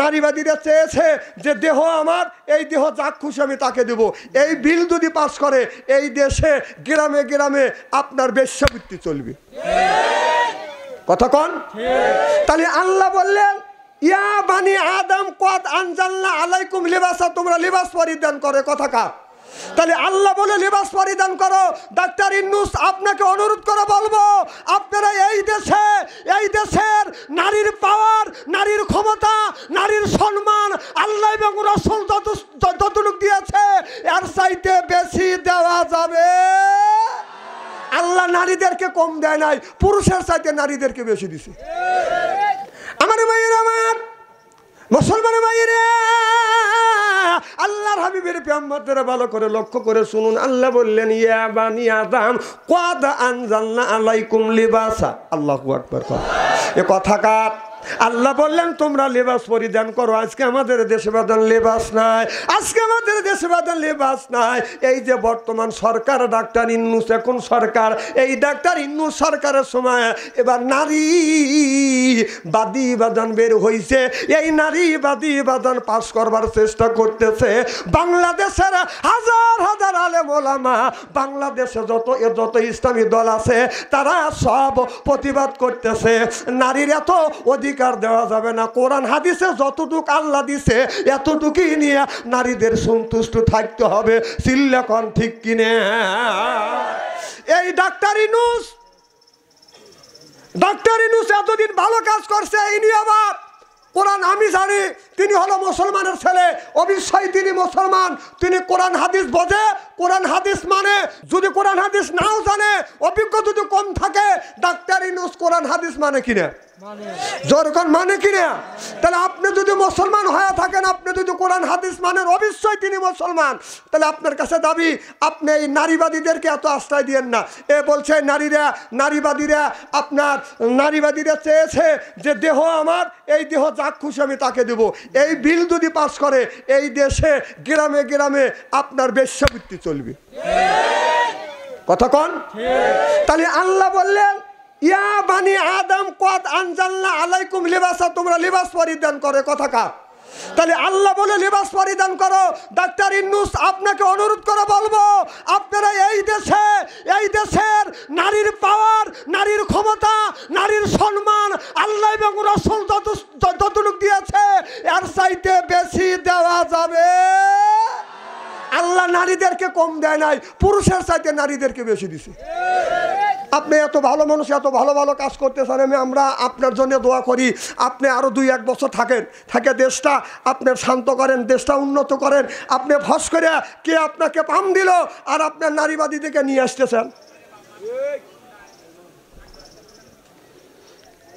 নারীবাদীরা চেয়েছে যে দেহ আমার, এই দেহ যাক খুশি আমি তাকে দেব। এই বিল যদি পাস করে এই দেশে গ্রামে গ্রামে আপনার বেশ্যাবৃত্তি চলবে। কথা কন? তাহলে আল্লাহ বললেন ইয়া বানি আদম কদ আনজালনা আলাইকুম লিবাসা, তোমরা লিবাস পরিধান করে। কথা কার? তাহলে আল্লাহ বলে লিবাস পরিধান করো। ডাক্তার ইউনূস আপনাকে অনুরোধ করে বলবো, আপনারা এই দেশের নারীর পাওয়ার, নারীর ক্ষমতা, নারীর সম্মান আল্লাহ এবং রাসূল যতটুকু দিয়েছে এর চাইতে বেশি দেওয়া যাবে। আল্লাহ নারীদেরকে কম দেয় নাই, পুরুষের চাইতে নারীদেরকে বেশি দিছে। আমার ভাইয়েরা, আমার মুসলমান ভাইয়েরা, আল্লাহর হাবিবের পেয়াম্বরদের ভালো করে লক্ষ্য করে শুনুন। আল্লাহ বললেন ইয়া বানি আদম কদ আনজালনা আলাইকুম লিবাসা। আল্লাহু আকবার। এ কথা কার? আল্লাহ বললেন তোমরা লেবাস পরিধান করো। আজকে আমাদের দেশে বাঁধান লেবাস নাই, আজকে আমাদের দেশে বাঁধান লেবাস নাই। এই যে বর্তমান সরকার ডাক্তার ইউনূস এখন সরকার, এই ডাক্তার ইউনূস সরকারের সময় এবার নারীবাদী বাঁধান বের হয়েছে। এই নারীবাদী বাঁধান পাস করবার চেষ্টা করতেছে বাংলাদেশের হাজার হাজার আলেম ওলামা। বাংলাদেশে যত ইসলামী দল আছে তারা সব প্রতিবাদ করতেছে। নারীর এত অধিকার দেওয়া যাবে না। কোরআন হাদিসে যতটুকু আল্লাহ দিছে এতটুকুই নিয়ে নারীদের সন্তুষ্ট থাকতে হবে। সিল্লাকন ঠিক কিনে? এই ডাক্তার ইউনূস এতদিন ভালো কাজ করছে, এই নিয়ে আবার কোরআন আমি জানি তিনি হলো মুসলমানের ছেলে, অবশ্যই তিনি মুসলমান, তিনি কোরআন হাদিস বোঝে, কোরআন হাদিস মানে। যদি কোরআন হাদিস নাও জানে, অভিজ্ঞতা যদি কম থাকে, ডাক্তার ইউনূস কোরআন হাদিস মানে কিনা? যখন মানে কিনা? তাহলে আপনি যদি মুসলমান হয়ে থাকেন, আপনি যদি কোরআন হাদিস মানেন, অবশ্যই তিনি মুসলমান। তাহলে আপনার কাছে দাবি আপনি এই নারীবাদীদেরকে এত আশ্রয় দিয়েন না। এ বলছে নারীবাদীরা চেয়েছে যে দেহ আমার, এই দেহ যাক খুশি আমি তাকে দেব। এই বিল যদি পাস করে এই দেশে গ্রামে গ্রামে আপনার বেশ্যাবৃত্তি চলবে। কথা কন? তাহলে আল্লাহ বললেন ইয়া বানি আদম কদ আনজালনা আলাইকুম লিবাসা, তোমরা লিবাস পরিধান করে। কথা কার? তাহলে আল্লাহ বলে লিবাস পরিধান করো। ডাক্তার ইউনূস আপনাকে অনুরোধ করে বলবো, আপনারা এই দেশের নারীর পাওয়ার, নারীর ক্ষমতা, নারীর সম্মান আল্লাহ এবং রাসূল যতটুকু দিয়েছে এর চাইতে বেশি দেওয়া যাবে। আল্লাহ নারীদেরকে কম দেয় নাই, পুরুষের চাইতে নারীদেরকে বেশি দিছে। আপনি এত ভালো মানুষ, এত ভালো ভালো কাজ করতেছেন, আমরা আপনার জন্য দোয়া করি। আপনি আরো 2-1 বছর থাকে দেশটা আপনার শান্ত করেন, দেশটা উন্নত করেন। আপনি ভস করে কে আপনাকে পাম দিল আর আপনার নারীবাদী থেকে নিয়ে আসতেছেন।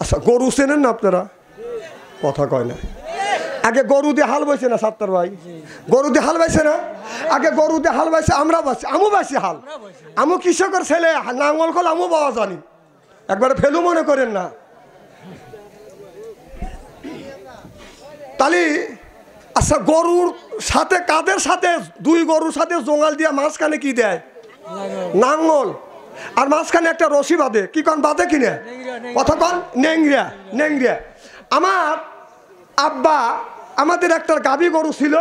আচ্ছা, গরু চেনেন না আপনারা? কথা কয় না। আগে গরু দিয়ে হাল বাইছে না সাত্তার ভাই? গরু দিয়ে হাল বাইছে না? আগে গরু দিয়ে হাল বাইছে, আমরা বাইছি, আমু বাইছি হাল। আমু কৃষকের ছেলে, নাঙ্গল খোল আমু বাবা জানি, একবারে ফেলু মনে করেন না। তাহলে আচ্ছা, গরুর সাথে কাদের সাথে, 2 গরুর সাথে জোঙাল দিয়ে মাঝখানে কি দেয়? নাঙ্গল। আর মাঝখানে একটা রশি বাঁধে, কি কন বাঁধে কিনে? কথা কন? নেংরিয়া। আমার আব্বা, আমাদের একটা গাভী গরু ছিল,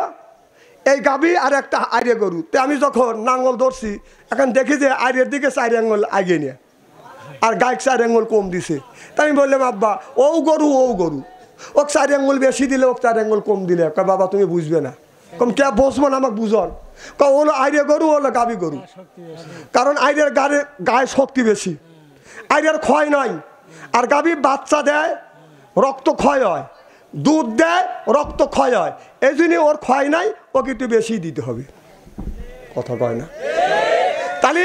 এই গাভী আর একটা আইরে গরু। তো আমি যখন নাঙ্গল ধরছি, এখন দেখি যে আইরের দিকে 4 আঙ্গুল আগে নিয়ে আর গাইক 4 আঙ্গুল কম দিছে। তাই আমি বললাম আব্বা ও গরু ওক 4 আঙ্গুল বেশি দিলে, ওক 4 আঙ্গুল কম দিলে। বাবা তুমি বুঝবে না। কম কে বসবো না, আমাকে বুঝন। হলো আইরে গরু, হলো গাভী গরু। কারণ আইরের গায়ে শক্তি বেশি, আইরের ক্ষয় নাই। আর গাভী বাচ্চা দেয়, রক্ত ক্ষয় হয়, দুধ দেয়, রক্ত ক্ষয় হয়। এই জন্য ওর ক্ষয় নাই, ওকে একটু বেশি দিতে হবে। কথা কয় না? তাহলে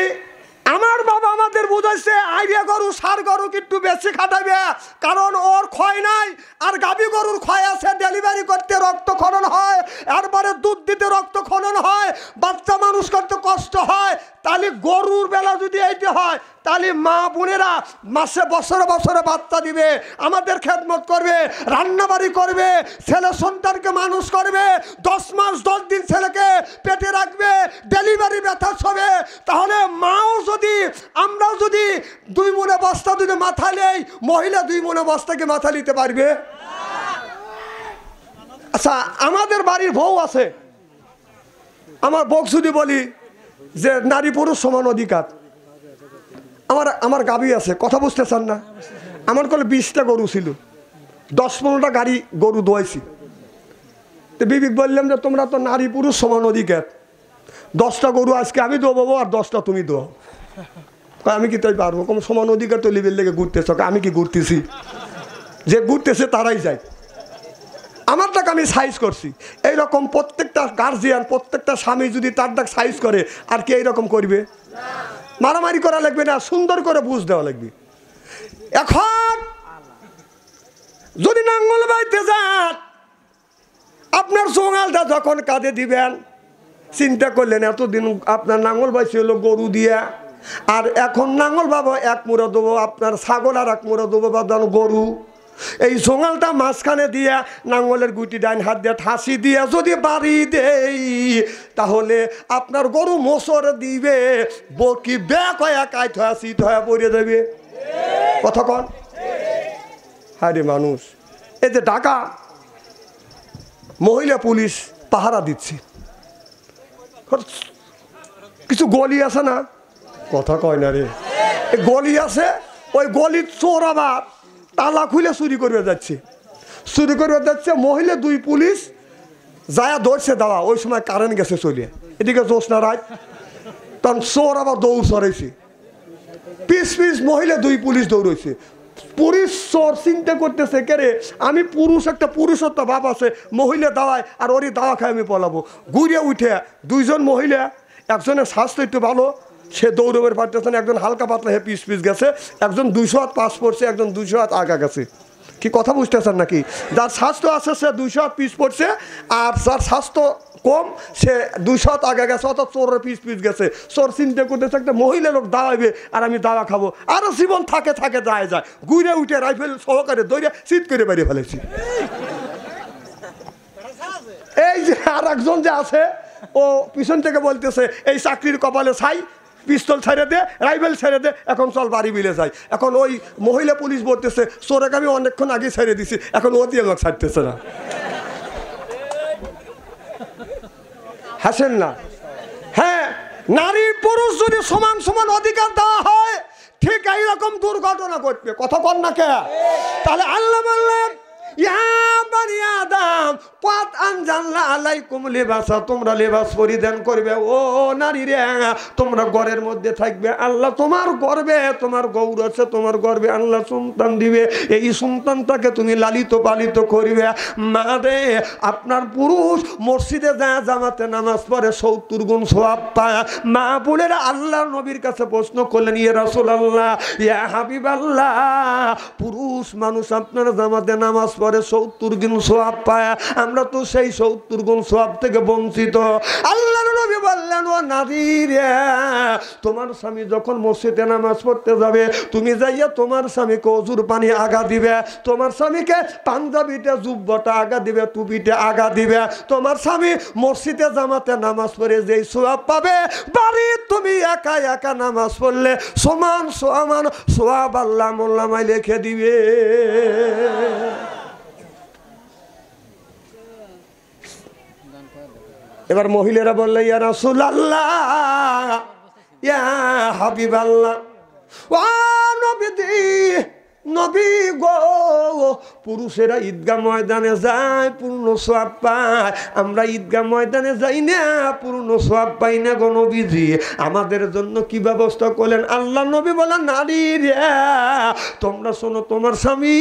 আমার বাবা আমাদের বুঝাইছে আইডিয়া গরু, সার গরু একটু বেশি খাটাবে, কারণ ওর ক্ষয় নাই। আর গাভী গরুর ক্ষয় আছে, ডেলিভারি করতে রক্ত খনন হয়, এরপরে দুধ দিতে রক্ত খনন হয়, বাচ্চা মানুষ করতে কষ্ট হয়। তাহলে গরুর বেলা যদি এইটি হয়, তাহলে মা বোনেরা মাসে বছরে বছরে বাচ্চা দিবে, আমাদের খেদমত করবে, রান্নাবাড়ি করবে, ছেলে সন্তানকে মানুষ করবে, 10 মাস 10 দিন ছেলেকে পেটে রাখবে, ডেলিভারি ব্যথা হবে। তাহলে মাও যদি, আমরাও যদি 2 মনে বস্তা যদি মাথা নেই, মহিলা 2 মনে বস্তাকে মাথা নিতে পারবে? আচ্ছা আমাদের বাড়ির বউ আছে, আমার বউ যদি বলি যে নারী পুরুষ সমান অধিকার, আমার গাভী আছে, কথা বুঝতে চান না? আমার কোলে 20টা গরু ছিল, 10-15টা গাড়ি গরু দোয়াইছি। তো বিবেক বললাম যে তোমরা তো নারী পুরুষ সমান অধিকার, 10টা গরু আজকে আমি দেবো আর 10টা তুমি দেবো। আমি কি তাই পারবো? কোনো সমান অধিকার তো লিবের লেগে ঘুরতেছ, আমি কি ঘুরতেছি? যে ঘুরতেছে তারাই যায়, আমারটাকে আমি সাইজ করছি। এইরকম প্রত্যেকটা গার্জিয়ান, প্রত্যেকটা স্বামী যদি তার ডাক সাইজ করে, আর কি এইরকম করবে? মারামারি করা লাগবে না, সুন্দর করে বুঝ দেওয়া লাগবে। এখন যদি নাঙ্গল বাইতে যান, আপনার জোঙালটা যখন কাঁধে দিবেন, চিন্তা করলেন এতদিন আপনার নাঙ্গল বাইছে হলো গরু দিয়া, আর এখন নাঙ্গল বাবা এক মুড়া দেবো, আপনার ছাগল আর এক মুড়া দেবো বা গরু। এই জোঙালটা মাঝখানে দিয়া নাঙ্গলের গুটি ডাইন হাত দিয়ে ঠাসি দিয়া যদি বাড়ি দেই, তাহলে আপনার গরু মোসর দিবে, বকি ব্যাক হয়ে কাইট হয়ে শীত হয়ে পড়ে দেবে। কথা কন? হায় মানুষ, এই যে ঢাকা মহিলা পুলিশ পাহারা দিচ্ছে, কিছু গলি আছে না? কথা কয় না রে, এই গলি আছে, ওই গলির চোর আবার তালা খুলে চুরি করবে যাচ্ছে, মহিলা 2 পুলিশ যায় ধরছে দাওয়া। ওই সময় কারেন্ট গেছে চলে, এদিকে জ্যোৎস্না রাত, তখন চোর আবার দৌড় সরাইছে, পিস মহিলা 2 পুলিশ দৌড়াইছে। পুলিশ চোর চিন্তা করতেছে, কে রে আমি পুরুষ, একটা পুরুষত্ব ভাব আছে, মহিলা দাওয়ায় আর ওরই দাওয়া খায় আমি পলাবো। ঘুরে উঠে 2জন মহিলা, একজনের স্বাস্থ্য একটু ভালো, সে দৌড়বের পারতেছে না, একজন হালকা পাতলা হে পিস গেছে, একজন 200 হাত পাস পড়ছে, একজন 200 হাত আগা গেছে। কি কথা বুঝতেছেন নাকি? যার স্বাস্থ্য আছে সে 200 হাত পিস পড়ছে, আর যার স্বাস্থ্য কম সে 200 হাত আগা গেছে, অর্থাৎ চোরের পিস গেছে। চোর চিন্তা করতেছে একটা মহিলা লোক দাওয়াইবে আর আমি দাওয়া খাবো, আরো জীবন থাকে যায় ঘুরে উঠে রাইফেল সহকারে দৌড়ে চিৎ করে বাইরে ফেলেছি। এই যে আর একজন যে আছে, ও পিছন থেকে বলতেছে এই চাকরির কপালে ছাই, পিস্তল ছেড়ে দে, রাইফেল ছেড়ে দে, এখন চল বাড়ি মিলে যাই। এখন ওই মহিলা পুলিশ বলতেছে চোরকে আমি অনেকক্ষণ আগে ছেড়ে দিছি, এখন ও দিয়ে লোক ছাড়তেছে না। হাসেন না? হ্যাঁ, নারী পুরুষ যদি সমান অধিকার দেওয়া হয়, ঠিক এইরকম দুর্ঘটনা ঘটবে। কথা কন না কে? তাহলে আল্লাহ বললেন তোমরা লেবাস পরিধান করবে, ও নারী রে তোমরা ঘরের মধ্যে থাকবে। আল্লাহ তোমার গর্বে, তোমার গৌর আছে, তোমার গর্বে আল্লাহ সন্তান দিবে, এই সন্তানটাকে তুমি লালিত পালিত করবে। মা রে, আপনার পুরুষ মসজিদে যায় জামাতে নামাজ পড়ে 70 গুণ সওয়াব পায়। মা বোনেরা আল্লাহর নবীর কাছে প্রশ্ন করলেন, ইয়া রাসূলুল্লাহ, ইয়া হাবিবাল্লাহ, পুরুষ মানুষ আপনার জামাতে নামাজ পরে 70 গুণ সওয়াব পায়, আমরা তো সেই 70 গুণ সওয়াব থেকে বঞ্চিত। আল্লাহর নবী বললেন, ও নারী রে, তোমার স্বামী যখন মসজিদে নামাজ পড়তে যাবে, তুমি যাইয়া তোমার স্বামীকে অজুর পানি আগা দিবে, তোমার স্বামীকে পাঞ্জাবিতে জুব্বটা আগা দিবে, টুপিতে আগা দিবে। তোমার স্বামী মসজিদে জামাতে নামাজ পড়ে যেই সওয়াব পাবে, বাড়ি তুমি একা নামাজ পড়লে সমান সওয়াব আল্লাহ মোল্লামায় লিখে দিবে। এবার মহিলারা বললে, ইয়া রাসূলুল্লাহ, ইয়া হাবিবাল্লাহ, ও নবী গো, পুরুষেরা ঈদগাহ ময়দানে যায় পূর্ণ সওয়াব পায়, আমরা ঈদগাহ ময়দানে যাই না, পূর্ণ সওয়াব পাই না গো নবীজি, আমাদের জন্য কি ব্যবস্থা করলেন? আল্লাহ নবী বলেন, নারী রে তোমরা শোনো, তোমার স্বামী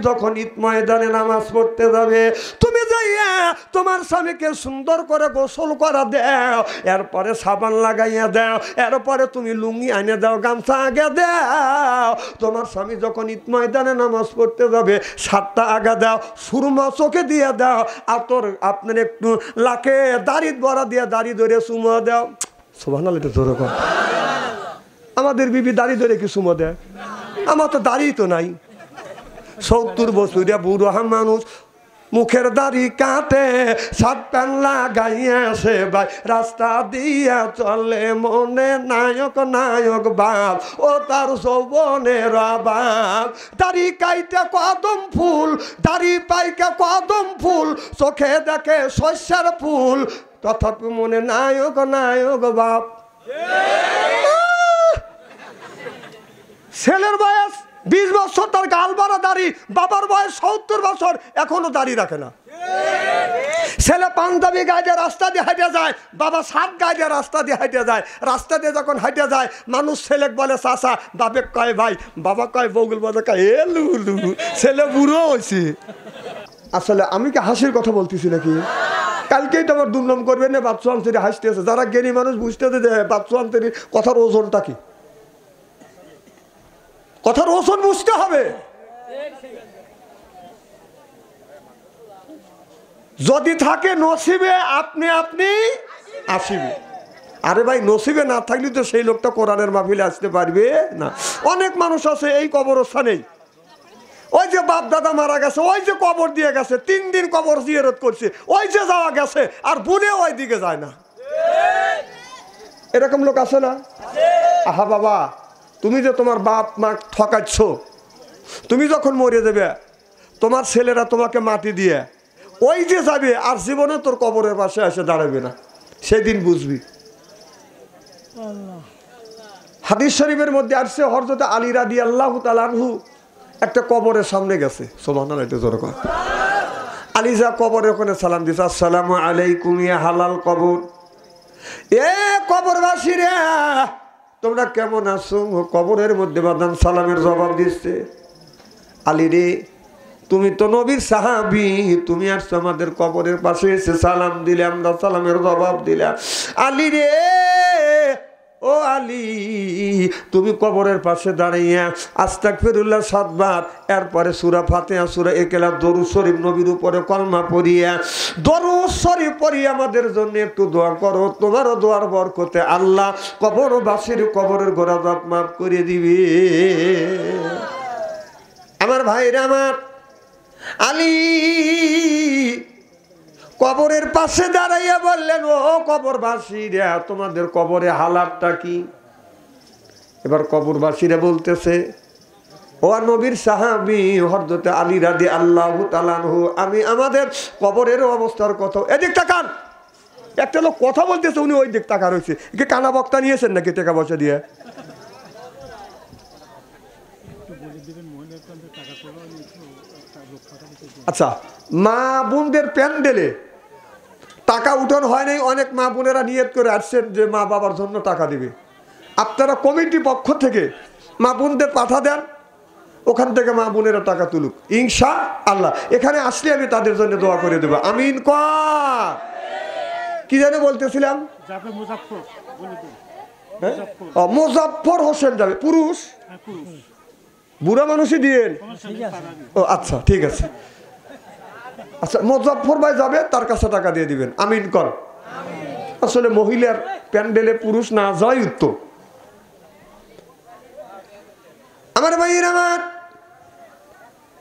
যখন ঈদ ময়দানে নামাজ পড়তে যাবে, তুমি যাইয়া তোমার স্বামীকে সুন্দর করে গোসল করা দাও, এরপরে সাবান লাগাইয়া দাও, এরপরে তুমি লুঙ্গি আনে দাও, গামছা আগে দাও। তোমার স্বামী যখন ঈদ ময়দানে নামাজ পড়তে যাবে 7টা আগা দাও, সুরমা চোখে দিয়ে দাও, আতর আপনার একটু লাখে দাড়ি বড়া দিয়ে দাড়ি ধরে চুমা দাও। সুবহানাল্লাহ, জোরে কর। আমাদের বিবি দাড়ি ধরে কি চুমা দেয়? আমার তো দাড়ি তো নাই, 70 বছরিয়া বুড়ো মানুষ, মুখের দাড়ি কাটে সাত প্যান লাগাইয়া সে ভাই রাস্তা দিয়া চলে মনে নায়ক নায়ক বাপ ও তার যৌবনের বাপ দাড়ি কাইতে কদম ফুল দাড়ি পাইকে কদম ফুল চোখে দেখে শস্যের ফুল তথাপি মনে নায়ক নায়ক বাপ ছেলের বয়স 20 বছর তার গাল বাড়া দাড়ি বাবার বয়স 70 বছর এখনো দাড়ি রাখে না ছেলে পাঞ্জাবি গায়ে দিয়ে রাস্তা দিয়ে হাঁটে যায় বাবা শার্ট গায়ে দিয়ে রাস্তা দিয়ে হাঁটে যায় রাস্তা দিয়ে যখন হাঁটে যায় মানুষ ছেলে বলে চাচা বাপে কয় ভাই বাবা কয় বগুল বাজা কয় এ লুলু ছেলে বুড়ো হয়েছে আসলে আমি কি হাসির কথা বলতেছি নাকি কালকেই তো আমার দুর্নাম করবে না বাচ্চু আন্তরি হাসতেছে যারা জ্ঞানী মানুষ বুঝতেছে যে বাচ্চু আন্তরি কথার ওজনটা কি কথার ওজন বুঝতে হবে যদি থাকে নসিবে আপনি আপনি আসিবে আরে ভাই নসিবে না থাকলে তো সেই লোকটা কোরআনের মাহফিলে আসতে পারবে না অনেক মানুষ আছে এই কবরস্থানেই ওই যে বাপ দাদা মারা গেছে ওই যে কবর দিয়ে গেছে 3 দিন কবর জিয়ারত করছে ওই যে যাওয়া গেছে আর ভুলে ওই দিকে যায় না এরকম লোক আছে না আহা বাবা তুমি যে তোমার বাপ মা ঠকাচ্ছ তুমি যখন মরে যাবে তোমার ছেলেরা তোমাকে মাটি দিয়ে ওই যে যাবে আর জীবনে তোর কবরের পাশে এসে দাঁড়াবে না সেদিন বুঝবি হাদিস শরীফের মধ্যে আসছে হযরত আলী রাদিয়াল্লাহু তাআলা আনহু একটা কবরের সামনে গেছে সুবহানাল্লাহ একটু জোরে কর আলী যা কবরের ওখানে সালাম দিছে আসসালামু আলাইকুম ইয়া হালাল কবর এ কবরবাসীরা তোমরা কেমন আছো কবরের মধ্যে বাদান সালামের জবাব দিচ্ছে আলী রে তুমি তো নবীর সাহাবী তুমি আসছো আমাদের কবরের পাশে এসে সালাম দিলে আমরা সালামের জবাব দিলাম আলী রে ও আলী তুমি কবরের পাশে দাঁড়াইয়া আস্তাগফিরুল্লাহ 7 বার এরপরে সূরা ফাতিহা সূরা ইখলাস দরুদ শরীফ নবীর উপরে কলমা পড়িয়া দরুদ শরীফ পড়িয়া আমাদের জন্য একটু দোয়া করো তোমারও দোয়ার বরকতে আল্লাহ কবরবাসীর কবরের গুনাহ মাফ করে দিবে আমার ভাইরা আমার আলী কবরের পাশে দাঁড়াইয়া বললেন ও কবরবাসীরা তোমাদের কবরে হালাতটা কি এবার কবরবাসীরা বলতেছে ও নবীর সাহাবী হযরত আলী রাদিয়াল্লাহু তাআলা আনহু আমি আমাদের কবরের অবস্থার কথা এদিক তাকান একটা লোক কথা বলতেছে উনি ওই দিক তাকা রয়েছে কি কানা বক্তা নিয়েছেন নাকি টাকা পয়সা দিয়ে আচ্ছা মা বোনদের প্যান্ডেলে টাকা উঠানো হয় নাই অনেক মা বোনেরা নিয়ত করে আসছেন যে মা বাবার জন্য টাকা দিবে আপনারা কমিটি পক্ষ থেকে মা বোনদের পাঠা দেন ওখান থেকে মা বোনেরা টাকা তুলুক ইনশাআল্লাহ এখানে আসলে আমি তাদের জন্য দোয়া করে দেবো আমিন কর কি জানে বলতেছিলাম মুজাফফর হোসেন যাবে পুরুষ বুড়া মানুষই দিয়েন ও আচ্ছা ঠিক আছে আচ্ছা মুজাফফর ভাই যাবে তার কাছে টাকা দিয়ে দিবেন আমিন কর আসলে মহিলার প্যান্ডেলে পুরুষ না যায় উত্তম আমার ভাইয়ের আমার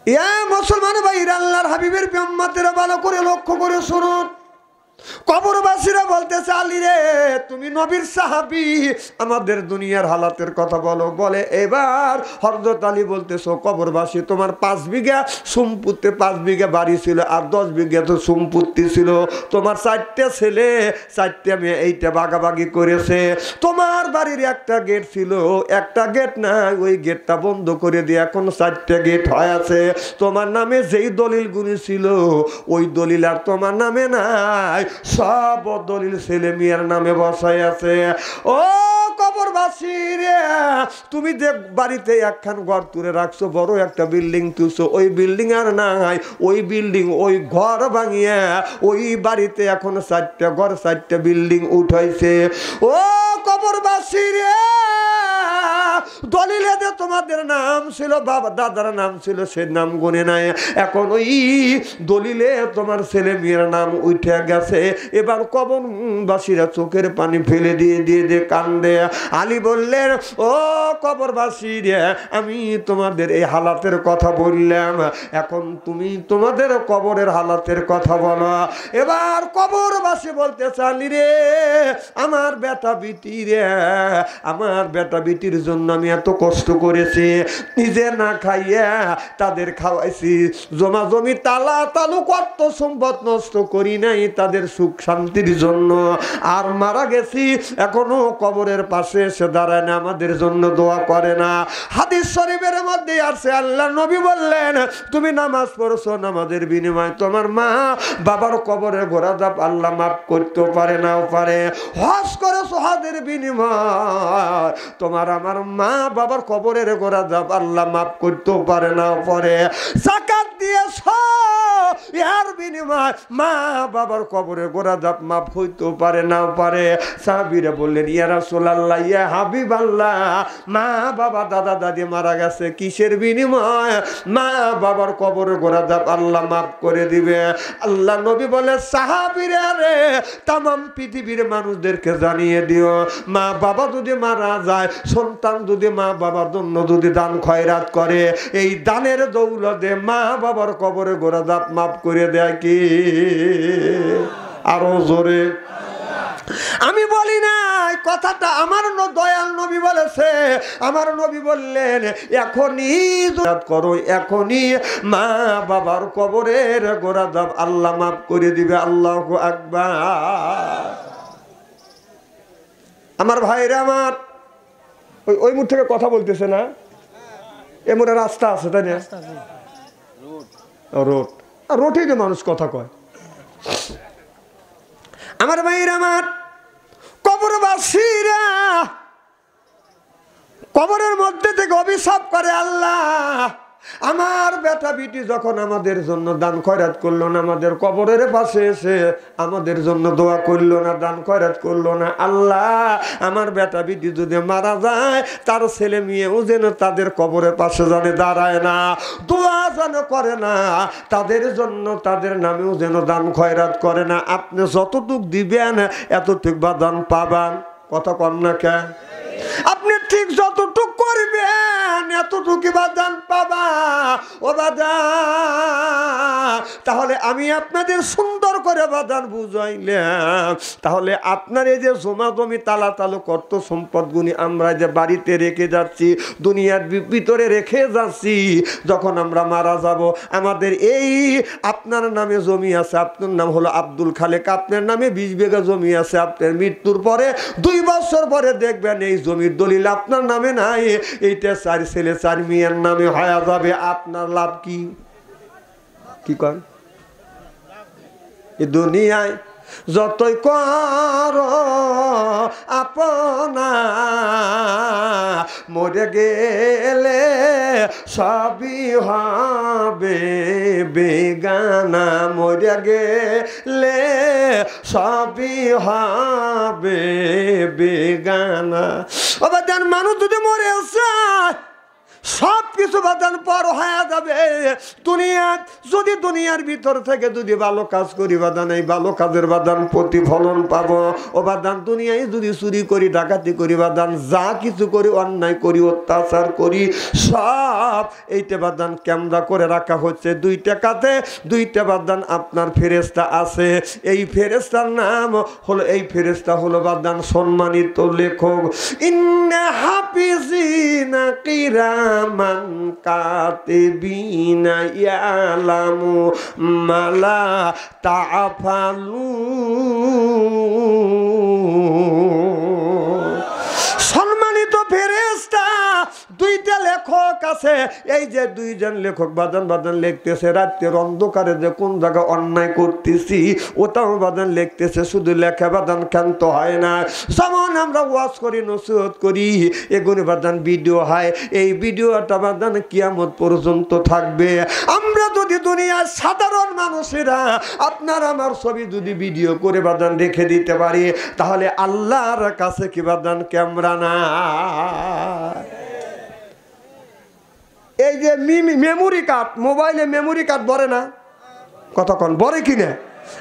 ইয়া মুসলমান ভাইরা আল্লাহর হাবিবের উম্মতেরা ভালো করে লক্ষ্য করে শুনুন কবরবাসীরা বলতেছে আলী রে তুমি নবীর সাহাবী আমাদের দুনিয়ার হালাতের কথা বলো বলে এবার হযরত আলী বলতেছো কবরবাসী তোমার 5 বিঘা সম্পত্তি 5 বিঘা বাড়ি ছিল আর 10 বিঘা তো সম্পত্তি ছিল তোমার 4টা ছেলে 4টা মেয়ে এইটা ভাগাভাগি করেছে তোমার বাড়ির একটা গেট ছিল একটা গেট নাই ওই গেটটা বন্ধ করে দিয়ে এখন 4টা গেট হয়ে আছে তোমার নামে যেই দলিলগুলি ছিল ওই দলিল আর তোমার নামে নাই সব দলিল ছেলে মেয়ের নামে বসায় আছে ও কবরবাসী রে তুমি যে বাড়িতে একখান ঘর তুলে রাখছো বড় একটা বিল্ডিং তুলছো ওই বিল্ডিং আর নাই ওই বিল্ডিং ওই ঘর ভাঙিয়া ওই বাড়িতে এখন 4টা ঘর 4টা বিল্ডিং উঠাইছে ও কবরবাসী রে দলিলে যে তোমাদের নাম ছিল, বাবা দাদার নাম ছিল, সে নাম গুনে নাই। এখন ওই দলিলে তোমার ছেলে মেয়ের নাম উঠে গেছে। এবার কবরবাসীরা চোখের পানি ফেলে দিয়ে কান্দে। আলী বললেন, ও কবরবাসী রে, আমি তোমাদের এই হালাতের কথা বললাম, এখন তুমি তোমাদের কবরের হালাতের কথা বলো। এবার কবরবাসী বলতে চালি রে, আমার বেটা বিটি রে, আমার বেটা বিটির জন্য আমি এত কষ্ট করেছি, নিজে না খাইয়া তাদের খাওয়াইছি, জমা জমি তালা তালু কত সম্পদ নষ্ট করি নাই তাদের সুখ শান্তির জন্য, আর মারা গেছি এখনো কবরের পাশে এসে দাঁড়ায় না, আমাদের জন্য দোয়া করে না। হাদিস শরীফের মধ্যে আছে, আল্লাহ নবী বললেন, তুমি নামাজ পড়ছো, নামাজের বিনিময়ে তোমার মা বাবার কবরে ঘোরা দাপ আল্লাহ মাফ করতেও পারে নাও পারে। হজ করেছো, হজের বিনিময় তোমার আমার মা বাবার কবরের ঘোরা দাপ আল্লাহ মাফ করতেও পারে নাও পারে। যাকাত দিয়েছো, এর বিনিময় মা বাবার কবরে গোরা দাপ মাফ হইতেও পারে নাও পারে। সাহাবীরা বললেন, ইয়া রাসূলুল্লাহ, ইয়া হাবিবাল্লাহ, মা বাবা দাদা দাদি মারা গেছে, কিসের বিনিময় মা বাবার কবরে গোরা দাপ আল্লাহ মাফ করে দিবে? আল্লাহ নবী বলে, সাহাবীরা রে, তামাম পৃথিবীর মানুষদেরকে জানিয়ে দিও, মা বাবা যদি মারা যায়, সন্তান যদি মা বাবার জন্য যদি দান খয়রাত করে, এই দানের দৌলতে মা বাবার কবরে গোরা দাপ মাফ করে দেয় কি? আরো জোরে। আমি বলি না কথাটা, আমার দয়াল নবী বলেছে। আমার নবী বললেন, এখনই করো, এখনই মা বাবার কবরের গোরা দাপ আল্লাহ মাফ করে দিবে। আল্লাহু আকবার। আমার ভাইরা, আমার ওই মুখ থেকে কথা বলতেছে না, এমন রাস্তা আছে তাই না? রোড, রোডেই তো মানুষ কথা কয়। আমার ভাইরা, আমার কবরবাসীরা কবরের মধ্যে থেকে অভিশাপ করে, আল্লাহ আমার বেটা বিটি যখন আমাদের জন্য দান খয়রাত করলো না, আমাদের কবরের পাশে এসে আমাদের জন্য দোয়া করলো না, দান খয়রাত করলো না, আল্লাহ আমার বেটা বিটি যদি মারা যায়, তার ছেলে মেয়েও যেন তাদের কবরের পাশে জানে দাঁড়ায় না, দোয়া যেন করে না, তাদের জন্য তাদের নামেও যেন দান খয়রাত করে না। আপনি যতটুক দিবেন এতটুক বা দান পাবেন। কথা কম না কেন? আপনি ঠিক যতটুক করবেন এতটুকু বাদান পাবা। ও বাদান, তাহলে আমি আপনাদের সুন্দর করে বাদান বুঝাইলাম। তাহলে আপনার এই যে জমা জমি তালা তালু কর্ত সম্পদগুলি আমরা যে বাড়িতে রেখে যাচ্ছি, দুনিয়ার ভিতরে রেখে যাচ্ছি, যখন আমরা মারা যাব, আমাদের এই আপনার নামে জমি আছে, আপনার নাম হলো আব্দুল খালেক, আপনার নামে 20 বিঘা জমি আছে, আপনার মৃত্যুর পরে 2 বছর পরে দেখবেন এই জমির দলিল আপনার নামে নাই, এইটা 4 ছেলে 4 মেয়ের নামে হয়ে যাবে। আপনার লাভ কি? কি কন? এই দুনিয়ায় যতই কর আপনা, মরে গেলে সবই হবে বেগানা, মরে গেলে সবই হবে বেগানা। ও বাজান, মানুষ যদি মরে যায় সব কিছু বাদান পর হয়ে যাবে। দুনিয়া যদি দুনিয়ার ভিতর থেকে যদি ভালো কাজ করি বাদান, এই ভালো কাজের বাদান প্রতিফলন পাবো। ও বাদান, দুনিয়ায় যদি চুরি করি, ডাকাতি করি বাদান, যা কিছু করি, অন্যায় করি, অত্যাচার করি, সব এইটা বাদান ক্যামেরা করে রাখা হচ্ছে। 2 টাকাতে 2টা বাদান আপনার ফেরেশতা আছে। এই ফেরেশতার নাম হলো, এই ফেরেশতা হলো বাদান সম্মানিত লেখক। ইন্না হাফিজিনা কিরামান কাতিবিনা ইয়ালামু মালা তাফালুন। সম্মানিত ফেরেশতা, 2টা লেখক আছে। এই যে 2জন লেখক বাদান বাদান লিখতেছে, রাতের অন্ধকারে যে কোন জায়গা অন্যায় করতেছি ওটাও বাদান লিখতেছে। শুধু লেখা বাদান ক্ষান্ত হয় না। যেমন আমরা ওয়াজ করি, নসিহত করি, এগুলো বাদান ভিডিও হয়। এই ভিডিওটা বাদান কিয়ামত পর্যন্ত থাকবে। আমরা যদি দুনিয়ার সাধারণ মানুষেরা আপনার আমার ছবি যদি ভিডিও করে বাদান রেখে দিতে পারি, তাহলে আল্লাহর কাছে কি বাদান ক্যামেরা না? এই যে মেমোরি কার্ড, মোবাইলে মেমোরি কার্ড ভরে না, কতক্ষণ ভরে কিনা?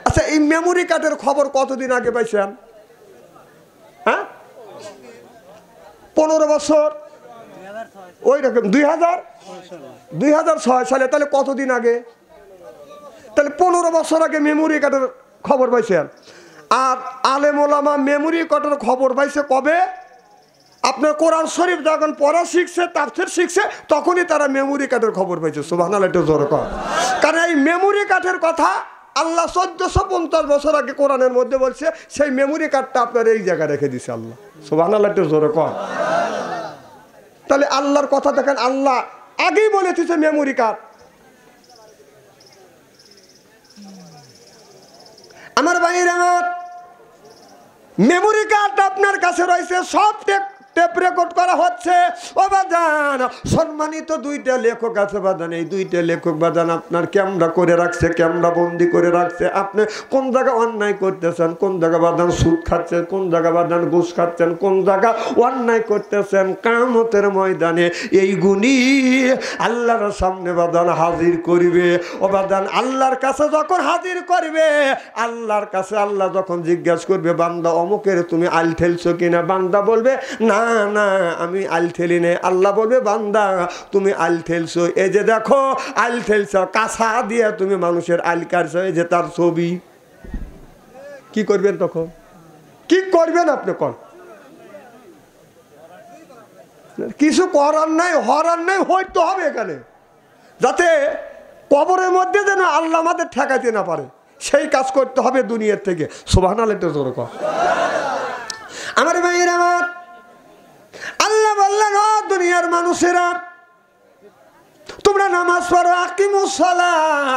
আচ্ছা, এই মেমোরি কার্ডের খবর কতদিন আগে পাইছেন? হ্যাঁ, 15 বছর, ওই রকম 2006 সালে। তাহলে কতদিন আগে? তাহলে 15 বছর আগে মেমোরি কার্ডের খবর পাইছেন। আর আলেম ওলামা মেমোরি কার্ডের খবর পাইছে কবে? আপনার কোরআন শরীফ যখন পড়া শিখছে, তাফসীর শিখছে, তখনই তারা মেমোরি কার্ডের খবর পাইছে। সুবহানাল্লাহ, একটু জোরে কর। কারণ এই মেমোরি কার্ডের কথা আল্লাহ 1450 বছর আগে কোরআনের মধ্যে বলছে, সেই মেমোরি কার্ডটা আপনার এই জায়গায় রেখে দিছে আল্লাহ। সুবহানাল্লাহ, একটু জোরে কর। তাহলে আল্লাহর কথা দেখেন, আল্লাহ আগেই বলে দিয়েছে মেমোরি কার্ড। আমার ভাইয়ের, আমার মেমোরি কার্ড আপনার কাছে রয়েছে, সব টেপ রেকর্ড করা হচ্ছে। ও বাজান, সম্মানিত 2টা লেখক আছে বাজান, এই 2টা লেখক বাজান আপনার ক্যামেরা করে রাখছে, ক্যামেরা বন্দি করে রাখছে। আপনি কোন জায়গা অন্যায় করতেছেন, কোন জায়গা বাজান সুদ খাচ্ছেন, কোন জায়গা বাজান ঘুষ খাচ্ছেন, কোন জায়গা অন্যায় করতেছেন, কিয়ামতের ময়দানে এই গুণী আল্লাহর সামনে বাজান হাজির করিবে। ও বাজান, আল্লাহর কাছে যখন হাজির করবে, আল্লাহর কাছে আল্লাহ যখন জিজ্ঞাসা করবে, বান্দা অমুকের তুমি আল ঠেলছো কিনা? বান্দা বলবে না না, আমি আল ঠেলি নে। আল্লাহ বলবে, বান্দা তুমি আল ঠেলছো, এই যে দেখো আল ঠেলছো, কাঁচা দিয়ে তুমি মানুষের আল কাটছো, এই যে তার ছবি। কি করবেন তখন? কি করবেন আপনি? কোন কিছু করার নাই, হরার নাই, হইতে হবে এখানে, যাতে কবরের মধ্যে যেন আল্লাহ আমাদের ঠেকাইতে না পারে, সেই কাজ করতে হবে দুনিয়ার থেকে। সুবহানাল্লাহ, একটু জোরে কর। আমার ভাইয়ের, আমার আল্লাহ বললেন, ও দুনিয়ার মানুষেরা, তোমরা নামাজ পড়ো, আকিমুস সালাহ,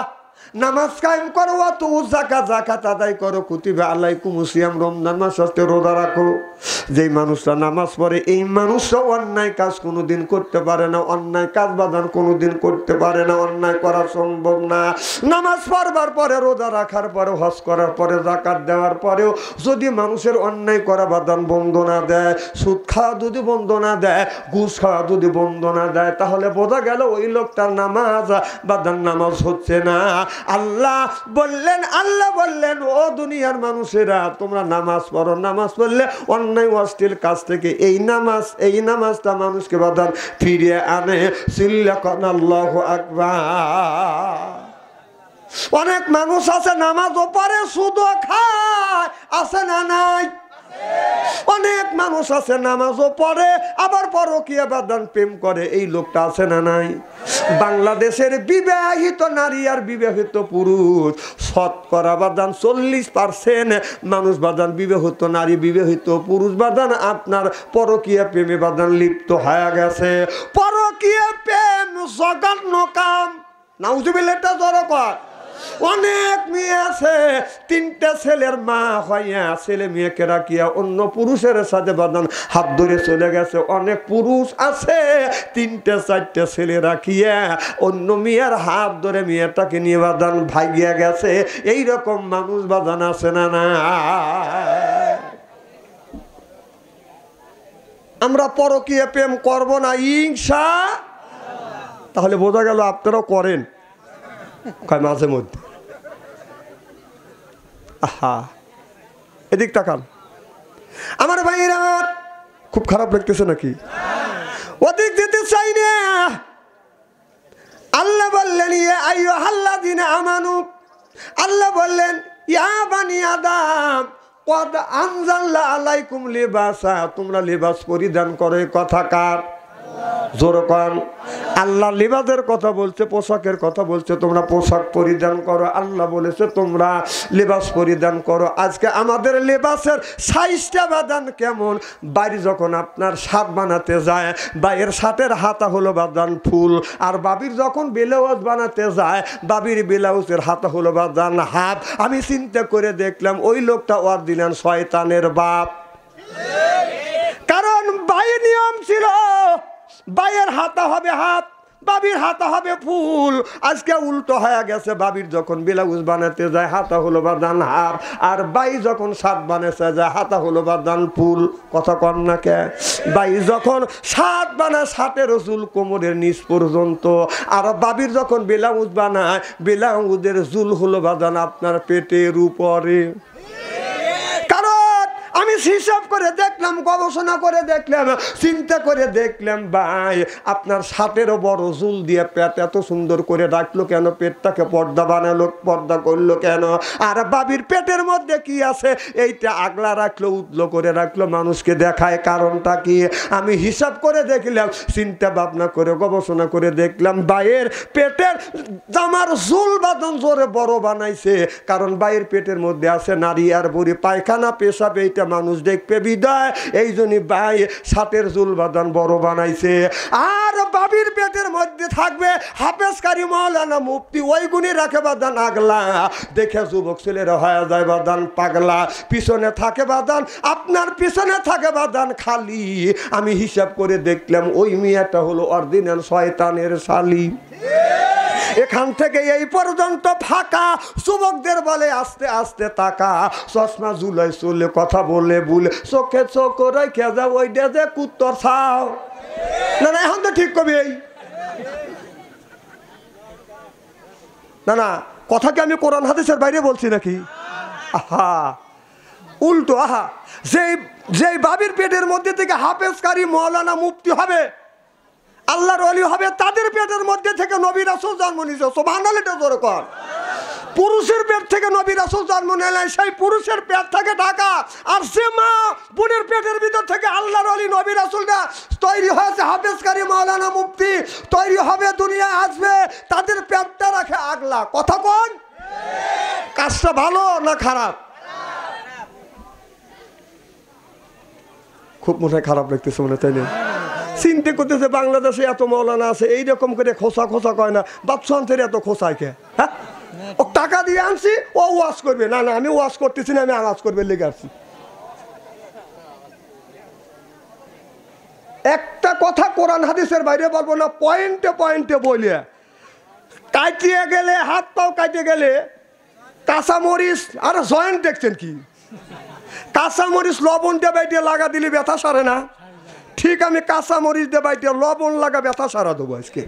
নামাজ কায়েম করো, তো যাকাত আদায় করো, কুতিবা আলাইকুমুস সিয়াম, রমজান মাস আসতে রোজা রাখো। যেই মানুষরা নামাজ পড়ে, এই মানুষরা অন্যায় কাজ কোনোদিন করতে পারে না, অন্যায় কাজ বাদান কোনোদিন করতে পারে না, অন্যায় করা সম্ভব না। নামাজ পড়বার পরে, রোজা রাখার পরে, হজ করার পরে, যাকাত দেওয়ার পরেও যদি মানুষের অন্যায় করা বাদান বন্ধ না দেয়, সুদ খাওয়া যদি বন্ধ না দেয়, ঘুষ খাওয়া যদি বন্ধ না দেয়, তাহলে বোঝা গেল ওই লোকটার নামাজ বাদান নামাজ হচ্ছে না। আল্লাহ বললেন, ও দুনিয়ার মানুষেরা, তোমরা নামাজ পড়ো, নামাজ পড়লে অন্যায় অশ্লীল কাজ থেকে এই নামাজটা মানুষকে বাদান ফিরিয়ে আনে। সিল্লাকান আল্লাহু আকবার। অনেক মানুষ আছে নামাজও পড়ে, সুদও খায়, আছে না নাই? অনেক মানুষ আছে নামাজও পড়ে, আবার পরকীয়া বাদান প্রেম করে, এই লোকটা আছে না নাই? বাংলাদেশের বিবাহিত নারী আর বিবাহিত পুরুষ শতকরা বাদান 40% মানুষ বাদান, বিবাহিত নারী বিবাহিত পুরুষ বাদান আপনার পরকীয়া প্রেমে বাদান লিপ্ত হয়ে গেছে। পরকীয়া প্রেম জঘন্য কাম, নাউজুবিল্লাহ, এটা জোরে কর। অনেক মেয়ে আছে 3টা ছেলের মা হইয়া ছেলে মেয়েকে রাখিয়া অন্য পুরুষের সাথে বাদান হাত ধরে চলে গেছে। অনেক পুরুষ আছে 3টা 4টা ছেলে রাখিয়া অন্য মেয়ের হাত ধরে মেয়েটাকে নিয়ে বাদান ভাগিয়া গেছে। এই রকম মানুষ বাদান আছে না না? আমরা পরকীয়া প্রেম করব না ইনশাআল্লাহ। তাহলে বোঝা গেল আপনারাও করেন মাঝে মধ্যে। আহা, এদিক তাকান আমার ভাইরা, খুব খারাপ লাগতেছে নাকি? ওদিক যেতে চাই না। আল্লাহ বললেন, ইয়া আইয়ুহাল্লাযীনা আমানু, আল্লাহ বললেন, ইয়া বানি আদম কদ আনজালনা আলাইকুম লিবাসা, তোমরা লিবাস পরিধান করো। কথা কার? জোরে কর। আল্লাহ লিবাসের কথা বলছে, পোশাকের কথা বলছে, তোমরা পোশাক পরিধান করো। আল্লাহ বলেছে তোমরা লিবাস পরিধান করো। আজকে আমাদের লিবাসের সাইজটা বাদান কেমন? বাড়ি যখন আপনার শার্ট বানাতে যায়, বাইয়ের শার্টের হাতা হলো বাদান ফুল, আর বাবির যখন ব্লাউজ বানাতে যায়, বাবির ব্লাউজের হাতা হলো বাদান হাফ। আমি চিন্তা করে দেখলাম ওই লোকটা অরিজিনাল শয়তানের বাপ। কারণ বাইয়ের নিয়ম ছিল বাইয়ের হাতা হবে হাত, বাবির হাতা হবে ফুল। আজকে উল্টো হয়ে গেছে, বাবির যখন ব্লাউজ বানাতে যায় হাতা হলো বাদান হাফ, আর বাই যখন শার্ট বানাতে যায় হাতা হলো বাদান ফুল। কথা কন না কে? বাই যখন শার্ট বানায় শার্টের চুল কোমরের নিচ পর্যন্ত, আর বাবির যখন ব্লাউজ বানায় ব্লাউজের চুল হলো বাদান আপনার পেটের উপরে। আমি হিসাব করে দেখলাম, গবেষণা করে দেখলাম, চিন্তা করে দেখলাম, ভাই আপনার শার্টেরও বড় চুল দিয়ে পেট এত সুন্দর করে রাখলো কেন? পেটটাকে পর্দা বানালো, পর্দা করলো কেন? আর বাবির পেটের মধ্যে কি আছে এইটা আগলা রাখলো, উতলো করে রাখলো, মানুষকে দেখায়। কারণটা কি? আমি হিসাব করে দেখলাম, চিন্তা ভাবনা করে গবেষণা করে দেখলাম, ভাইয়ের পেটের জামার চুল বাদন জোরে বড় বানাইছে, কারণ ভাইয়ের পেটের মধ্যে আছে নারী আর বুড়ি, পায়খানা পেশাব এইটা মানুষ দেখবে বিদায়, এই জন্য ভাই সাতের চুল বাদান বড় বানাইছে। আর বাবির পেটের মধ্যে থাকবে হাফেজ কারি মাওলানা মুফতি, ওই গুণে রাখে বাদান আগলা, দেখে যুবক ছেলেরা হয়ে যায় বাদান পাগলা। পিছনে থাকে বাদান, আপনার পিছনে থাকে বাদান খালি। আমি হিসাব করে দেখলাম ওই মেয়েটা হলো অরিজিনাল শয়তানের শালি। এখান থেকে এই পর্যন্ত ফাঁকা। যুবকদের বলে আস্তে আস্তে তাকা, চশমা ঝুলাই চলে কথা বলে ভুলে, চোখে চোখ রেখে যাও ওই ডেজে কুত্তর ছাও। না না, এখন তো ঠিক কবি না না, কথা কি আমি কোরআন হাদিসের বাইরে বলছি নাকি? আহা উল্টো, আহা যেই বাবির পেটের মধ্যে থেকে হাফেজ কারি মাওলানা মুফতি হবে, আল্লাহর ওলি হবে, তাদের পেটের মধ্যে থেকে নবী রাসূল জন্ম নিয়েছে। সুবহানাল্লাহ জোরে কর। পুরুষের পেট থেকে নবী রাসূল জন্ম নিলেন, সেই পুরুষের পেট থেকে ঢাকা। আর সে মা বোনের পেটের ভিতর থেকে আল্লাহর ওলি নবী রাসূলরা তৈরি হয়েছে, হাফেজ কারি মাওলানা মুফতি তৈরি হবে, দুনিয়ায় আসবে, তাদের পেটটা রাখে আগলা। কথা কোন? কাজটা ভালো না খারাপ? খুব মনে হয় খারাপ লাগতেছে মনে, তাই না? চিন্তা করতেছে বাংলাদেশে এত মাওলানা আছে, এইরকম করে খোসা খোসা কয় না, বাচ্চাদের এত খোসায় কে? হ্যাঁ, ও টাকা দিয়ে আনছি, ও ওয়াশ করবে। না না, আমি ওয়াশ করতেছি না, আমি আওয়াজ করবে লেগে আসছি। একটা কথা কোরআন হাদিসের বাইরে বলবো না, পয়েন্টে পয়েন্টে বলিয়া। কাটিয়ে গেলে, হাত পাও কাটিয়ে গেলে কাঁচামরিচ, আর জয়েন্ট দেখছেন কি? কাঁচামরিচ লবণ দিয়ে বাইটে লাগা দিলে ব্যথা সারে না? ঠিক আমি কাঁচা মরিচ দিয়ে বাইটে লবণ লাগা ব্যথা সারা দেবো আজকে।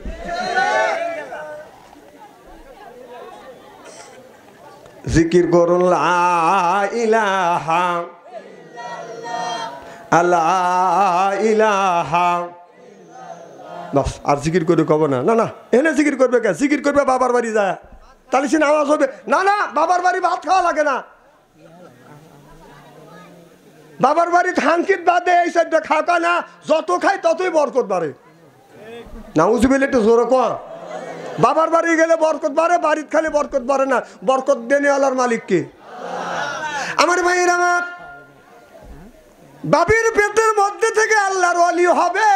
জিকির করুন লা ইলাহা ইল্লাল্লাহ, ইলাহা। বাস, আর জিকির করে কব না। না না, এনে জিকির করবে কে? জিকির করবে বাবার বাড়ি যায়, তাহলে সে নামাজ হবে। না না, বাবার বাড়ি ভাত খাওয়া লাগে না। বাবার বাড়ি হাঙ্কিত বাদে এই সাইডটা খাওয়া না, যত খাই ততই বরকত বাড়ে। নাউজুবিল্লাহ, একটু জোরে কর। বাবার বাড়ি গেলে বরকত বাড়ে, বাড়িতে খালি বরকত বাড়ে না। বরকত দেনে আল্লাহর মালিক কে? আমার ভাইয়ের আমার, বাবির পেটের মধ্যে থেকে আল্লাহর ওলি হবে,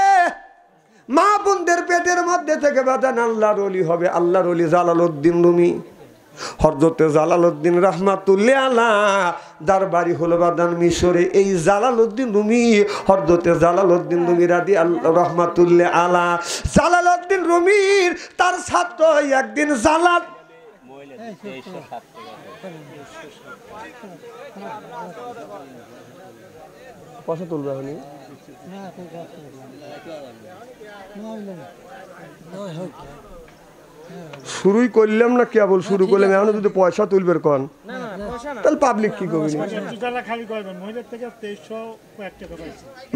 মা বোনদের পেটের মধ্যে থেকে বাদান আল্লাহর ওলি হবে। আল্লাহর ওলি জালালউদ্দিন রুমি, হযরতে জালালউদ্দিন রাহমাতুল্লাহ আলাইহি, যার বাড়ি হলো বাদান মিশরে। এই জালালউদ্দিন রুমি, হযরতে জালালউদ্দিন রুমি রাদিয়াল্লাহু রাহমাতুল্লাহ আলাইহি, জালালউদ্দিন রুমির তার ছাত্র একদিন জালাল পয়সা তুলবে হনি শুরুই করলাম না, কেবল শুরু করলাম, এখন যদি পয়সা তুলবের কন তাহলে পাবলিক কি করবে?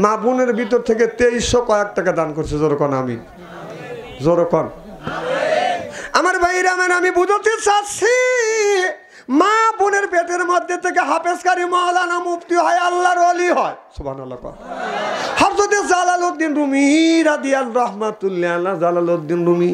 মা বোনের ভিতর থেকে 2300 কয়েক টাকা দান করছে। জোরকন আমি, জোরকন আমার ভাইরা, আমি বুঝতে চাচ্ছি, মা বোনের পেটের মধ্যে থেকে হাফেজ কারি মাওলানা মুফতি হয়, আল্লাহর ওলি হয়। সুবহানাল্লাহ। হযরত জালালউদ্দিন রুমি রাদিয়াল্লাহু রাহমাতুল্লাহ আলাইহি, জালালউদ্দিন রুমি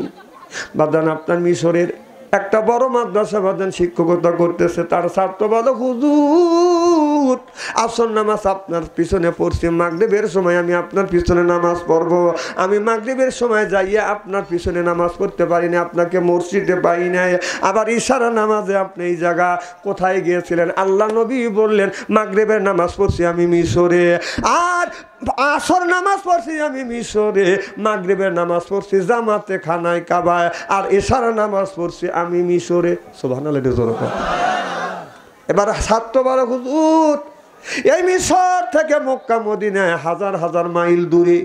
বাদান আপনার মিশরের একটা বড় মাদ্রাসা বাদান শিক্ষকতা করতেছে, তার ছাত্র বলে হুজুর আসর নামাজ আপনার পিছনে পড়ছি, মাগরিবের সময় আমি আপনার পিছনে নামাজ পড়বো, আমি মাগরিবের সময় যাইয়া আপনার পিছনে নামাজ পড়তে পারি না, আপনাকে মসজিদে পাই নাই। আবার ইশারা নামাজে আপনি এই জায়গা কোথায় গিয়েছিলেন? আল্লাহ নবী বললেন মাগরিবের নামাজ পড়ছি আমি মিশরে, আর আসর নামাজ পড়ছি আমি মিশরে, মাগরিবের নামাজ পড়ছি জামাতে খানায় কাবায়, আর ইশারা নামাজ পড়ছি আমি মিশরে। সুবহানাল্লাহ। এবার ছাত্র বলে হুজুর এই মিশর থেকে মক্কা মদিনায় হাজার হাজার মাইল দূরে,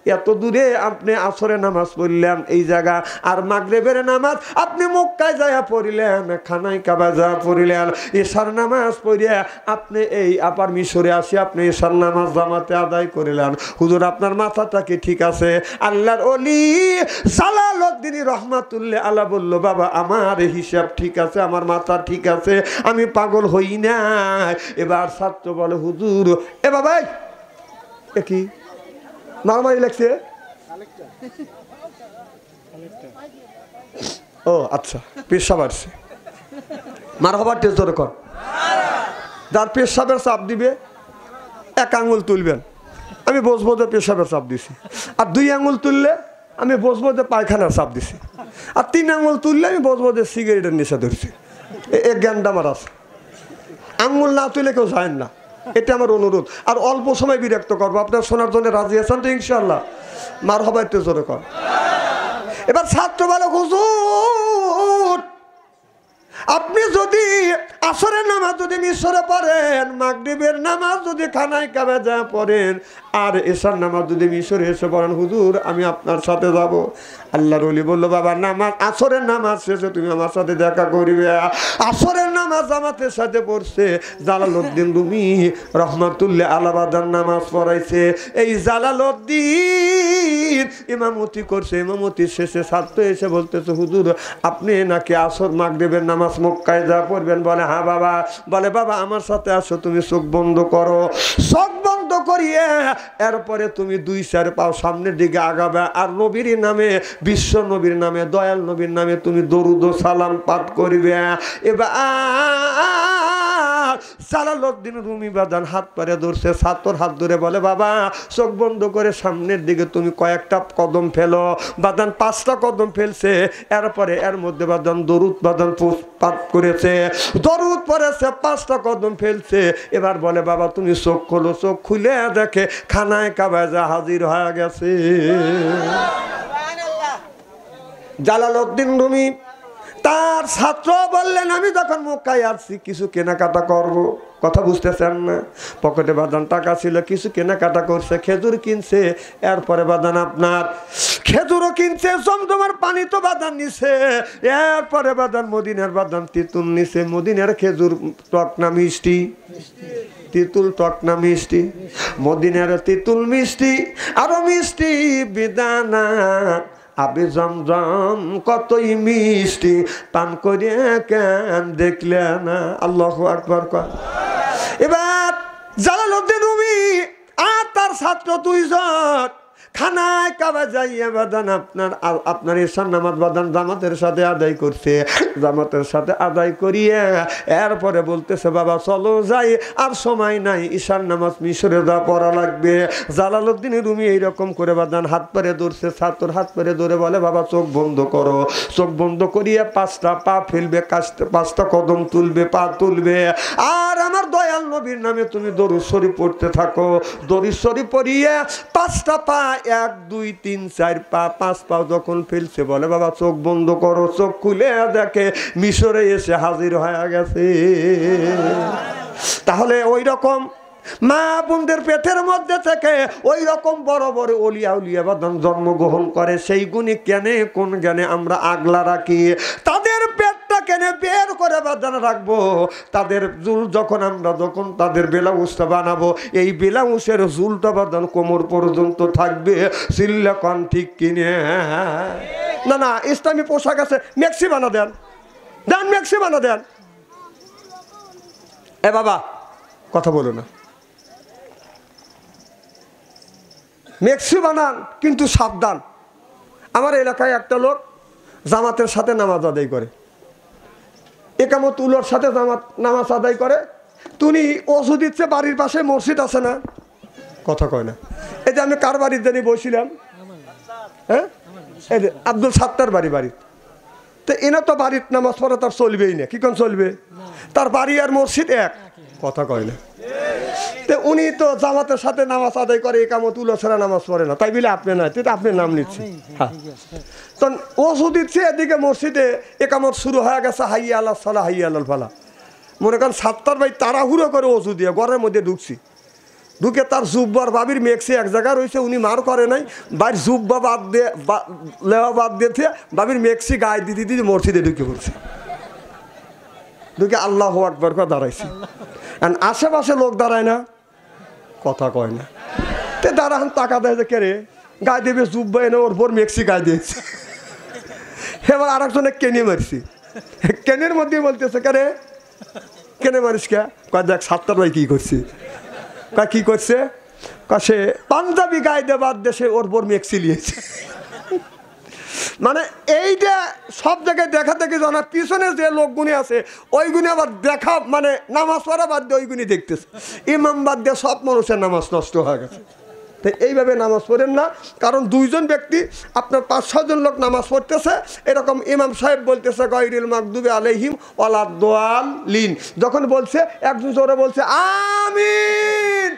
এত দূরে আপনি আসরে নামাজ পড়লেন এই জায়গা, আর মাগরিবের নামাজ আপনি মক্কায় যায়া পড়িলেন, খানায় কাবা যা পড়িলেন, ইশার নামাজ পড়িয়া আপনি এই আবার মিশরে আসি আপনি ইশার নামাজ জামাতে আদায় করিলেন। হুজুর আপনার মাথাটা কি ঠিক আছে? আল্লাহর ওলি জালালউদ্দিন রহমাতুল্লাহ আলাইহি বলল বাবা আমার হিসাব ঠিক আছে, আমার মাথা ঠিক আছে, আমি পাগল হই না। এবার ছাত্র বলে হুজুর এ বাবা এ কি মারামারি লাগছে? ও আচ্ছা, পেশাব আসছে, মার হবার টেস্ট কর। যার পেশাবের চাপ দিবে এক আঙুল তুলবেন, আমি বসবো যে পেশাবের চাপ দিছি, আর 2 আঙুল তুললে আমি বসবো যে পায়খানার চাপ দিছি, আর 3 আঙুল তুললে আমি বসবো যে সিগারেটের নেশা ধরছি। এক জ্ঞানটা আমার আছে। আঙুল না তুলে কেউ যায় না, এটা আমার অনুরোধ। আর অল্প সময় বিরক্ত করবো, আপনার শোনার জন্য রাজি আছেন তো ইনশাল্লাহ? মার হবার একটু জোরে কর। এবার ছাত্র বলে হুজুর আপনি যদি আসরের নামাজ যদি মিশরে পড়েন, মাগরিবের নামাজ যদি খানায় কাবা যা পড়েন, আর এশার নামাজ যদি মিশরে এসে পড়েন, হুজুর আমি আপনার সাথে যাব। আল্লাহর ওলি বলল বাবা নামাজ আসরের নামাজ শেষে তুমি আমার সাথে দেখা করবে। আসরের নামাজ জামাতের সাথে পড়ছে জালালউদ্দিন রুমি রহমাতুল্লাহ আলাবাদার নামাজ পড়াইছে। এই জালালউদ্দিন ইমামতি করছে, ইমামতির শেষে ছাত্র এসে বলতেছে হুজুর আপনি নাকি আসর মাগরিবের নামাজ মক্কায় যা পড়বেন? বলে হ্যাঁ বাবা। বলে বাবা আমার সাথে আসো, তুমি চোখ বন্ধ করো। চোখ বন্ধ করিয়ে এরপরে তুমি 2-4 পাও সামনের দিকে আগাবে, আর নবীর নামে, বিশ্ব নবীর নামে, দয়াল নবীর নামে তুমি দরুদ ও সালাম পাঠ করবে। এবার জালালউদ্দিন রুমি বাদান হাত পারে ধরছে, ছাত্র হাত ধরে বলে বাবা চোখ বন্ধ করে সামনের দিকে তুমি কয়েকটা কদম ফেলো। বাদান 5টা কদম ফেলছে, এরপরে এর মধ্যে বাদান দরুদ বাদান পাঠ করেছে, দরুদ পড়েছে, 5টা কদম ফেলছে। এবার বলে বাবা তুমি চোখ খোলো। চোখ খুলে দেখে খানায় কাবায় যা হাজির হয়ে গেছে। জালালউদ্দিন রুমি তার ছাত্র বললেন আমি যখন মক্কায় আসছি কিছু কেনাকাটা করব। কথা বুঝতেছেন না? পকেটে বাদান টাকা ছিল, কিছু কেনাকাটা করছে, খেজুর কিনছে, এরপরে বাদান আপনার খেজুরও কিনছে, জমজমার পানি তো বাদান নিছে, এরপরে বাদান মদিনার বাদান তিতুল নিছে। মদিনার খেজুর টক না মিষ্টি? তিতুল টক না মিষ্টি? মদিনার তিতুল মিষ্টি, আরো মিষ্টি বিদানা আবে জমজম কতই মিষ্টি, পান করে কেন দেখলে না? আল্লাহু আকবার কর। এবার জালালউদ্দিন রুমি আর তার ছাত্র 2 জন খানায় কাবা যাইয়া বাদান আপনার ঈশার নামাজ বাদান জামাতের সাথে আদায় করছে। জামাতের সাথে আদায় করিয়ে এরপরে বলতেছে বাবা চলো যাই, আর সময় নাই, ঈশার নামাজ মিশরে যা পড়া লাগবে। জালালউদ্দিন রুমি এইরকম করে বাদান হাত পারে ধরছে, ছাত্র হাত পারে ধরে বলে বাবা চোখ বন্ধ করো। চোখ বন্ধ করিয়ে 5টা পা ফেলবে, 5টা কদম তুলবে, পা তুলবে, আর আমার দয়াল নবীর নামে তুমি দরুদ শরীফ পড়তে থাকো। দরুদ শরীফ পড়িয়ে 5টা পা 1 2 3 4 পা 5 পা যখন ফেলছে বলে বাবা চোখ বন্ধ করো। চোখ খুলে দেখে মিশরে এসে হাজির হয়ে গেছে। তাহলে ওই রকম মা বোনদের পেটের মধ্যে থেকে ওই রকম বড় বড় ওলিয়া উলিয়া বাদান জন্মগ্রহণ করে, সেই গুণী কেনে কোন জ্ঞানে আমরা আগলা রাখি? তাদের পেটটা কেনে বের করে বাদান রাখবো? তাদের জুল যখন তাদের ব্লাউজটা বানাবো, এই ব্লাউজের জুলটা বাদান কোমর পর্যন্ত থাকবে। সিল্লাকন ঠিক কিনে? না না, ইসলামী পোশাক আছে, মেক্সি বানা দেন, মেক্সি বানা দেন। এ বাবা কথা বলো না, মেক্সি বানান কিন্তু সাবধান। আমার এলাকায় একটা লোক জামাতের সাথে নামাজ আদায় করে, একামত উলোর সাথে নামাজ আদায় করে। তুমি ওষুধ দিচ্ছে, বাড়ির পাশে মসজিদ আছে না? কথা কয় না। এই যে আমি কার বাড়ির জানি বসছিলাম, হ্যাঁ, এই যে আব্দুল সাত্তার বাড়ি। তো এনা তো বাড়ির নামাজ পড়া তার চলবেই না। কি কোন চলবে? তার বাড়ি আর মসজিদ এক। কথা কয় না। তো উনি তো জামাতের সাথে নামাজ আদায় করে, একামত উলো ছাড়া নামাজ পড়ে না, তাই বলে আপনি না, তো আপনি নাম নিচ্ছে। হ্যাঁ, তখন ওষুধ দিচ্ছে, এদিকে মসজিদে একামত শুরু হয়ে গেছে, হাইয়া আল্লাহ সালা হাইয়া আল্লাহ ফালা। মনে করেন সাত্তার ভাই তাড়াহুড়ো করে ওষুধ দিয়ে ঘরের মধ্যে ঢুকে তার জুব্বার বাবির মেক্সি এক জায়গায় রয়েছে, উনি মার করে নাই, বাইর জুব্বা বাদ দিয়ে লেওয়া বাদ দিয়েছে, বাবির মেক্সি গায়ে দিতে মসজিদে ঢুকে পড়ছে। ঢুকে আল্লাহ আকবার করে দাঁড়াইছে। আশেপাশে লোক দাঁড়ায় না, কথা কয় না। তে দাঁড়ান টাকা দেয় যে কে রে, গায়ে দেবে জুব্বা এনে ওর বোর মেক্সি গায়ে দিয়েছে। এবার আর একজনে কেনে মারছি, কেনের মধ্যে বলতেছে কে রে, কেনে মারিস কে? কয় দেখ সাত্তার ভাই কি করছি। কি করছে? সে পাঞ্জাবি গায়ে দেবার দেশে ওর বোর মেক্সি লিয়েছে। মানে এইটা সব জায়গায় দেখা থেকে জানা, পিছনে যে লোকগুনি আছে ওইগুনি আবার দেখা, মানে নামাজ পড়া বাদ দিয়ে ওইগুনি দেখতেছে। ইমাম বাদ দিয়ে সব মানুষের নামাজ নষ্ট হয়ে গেছে। তো এইভাবে নামাজ পড়েন না, কারণ দুইজন ব্যক্তি আপনার 5-6 জন লোক নামাজ পড়তেছে, এরকম ইমাম সাহেব বলতেছে গায়রিল মাগদুবি আলাইহিম ওয়ালাদ-দাল্লিন, যখন বলছে একজন জোরে বলছে আমিন,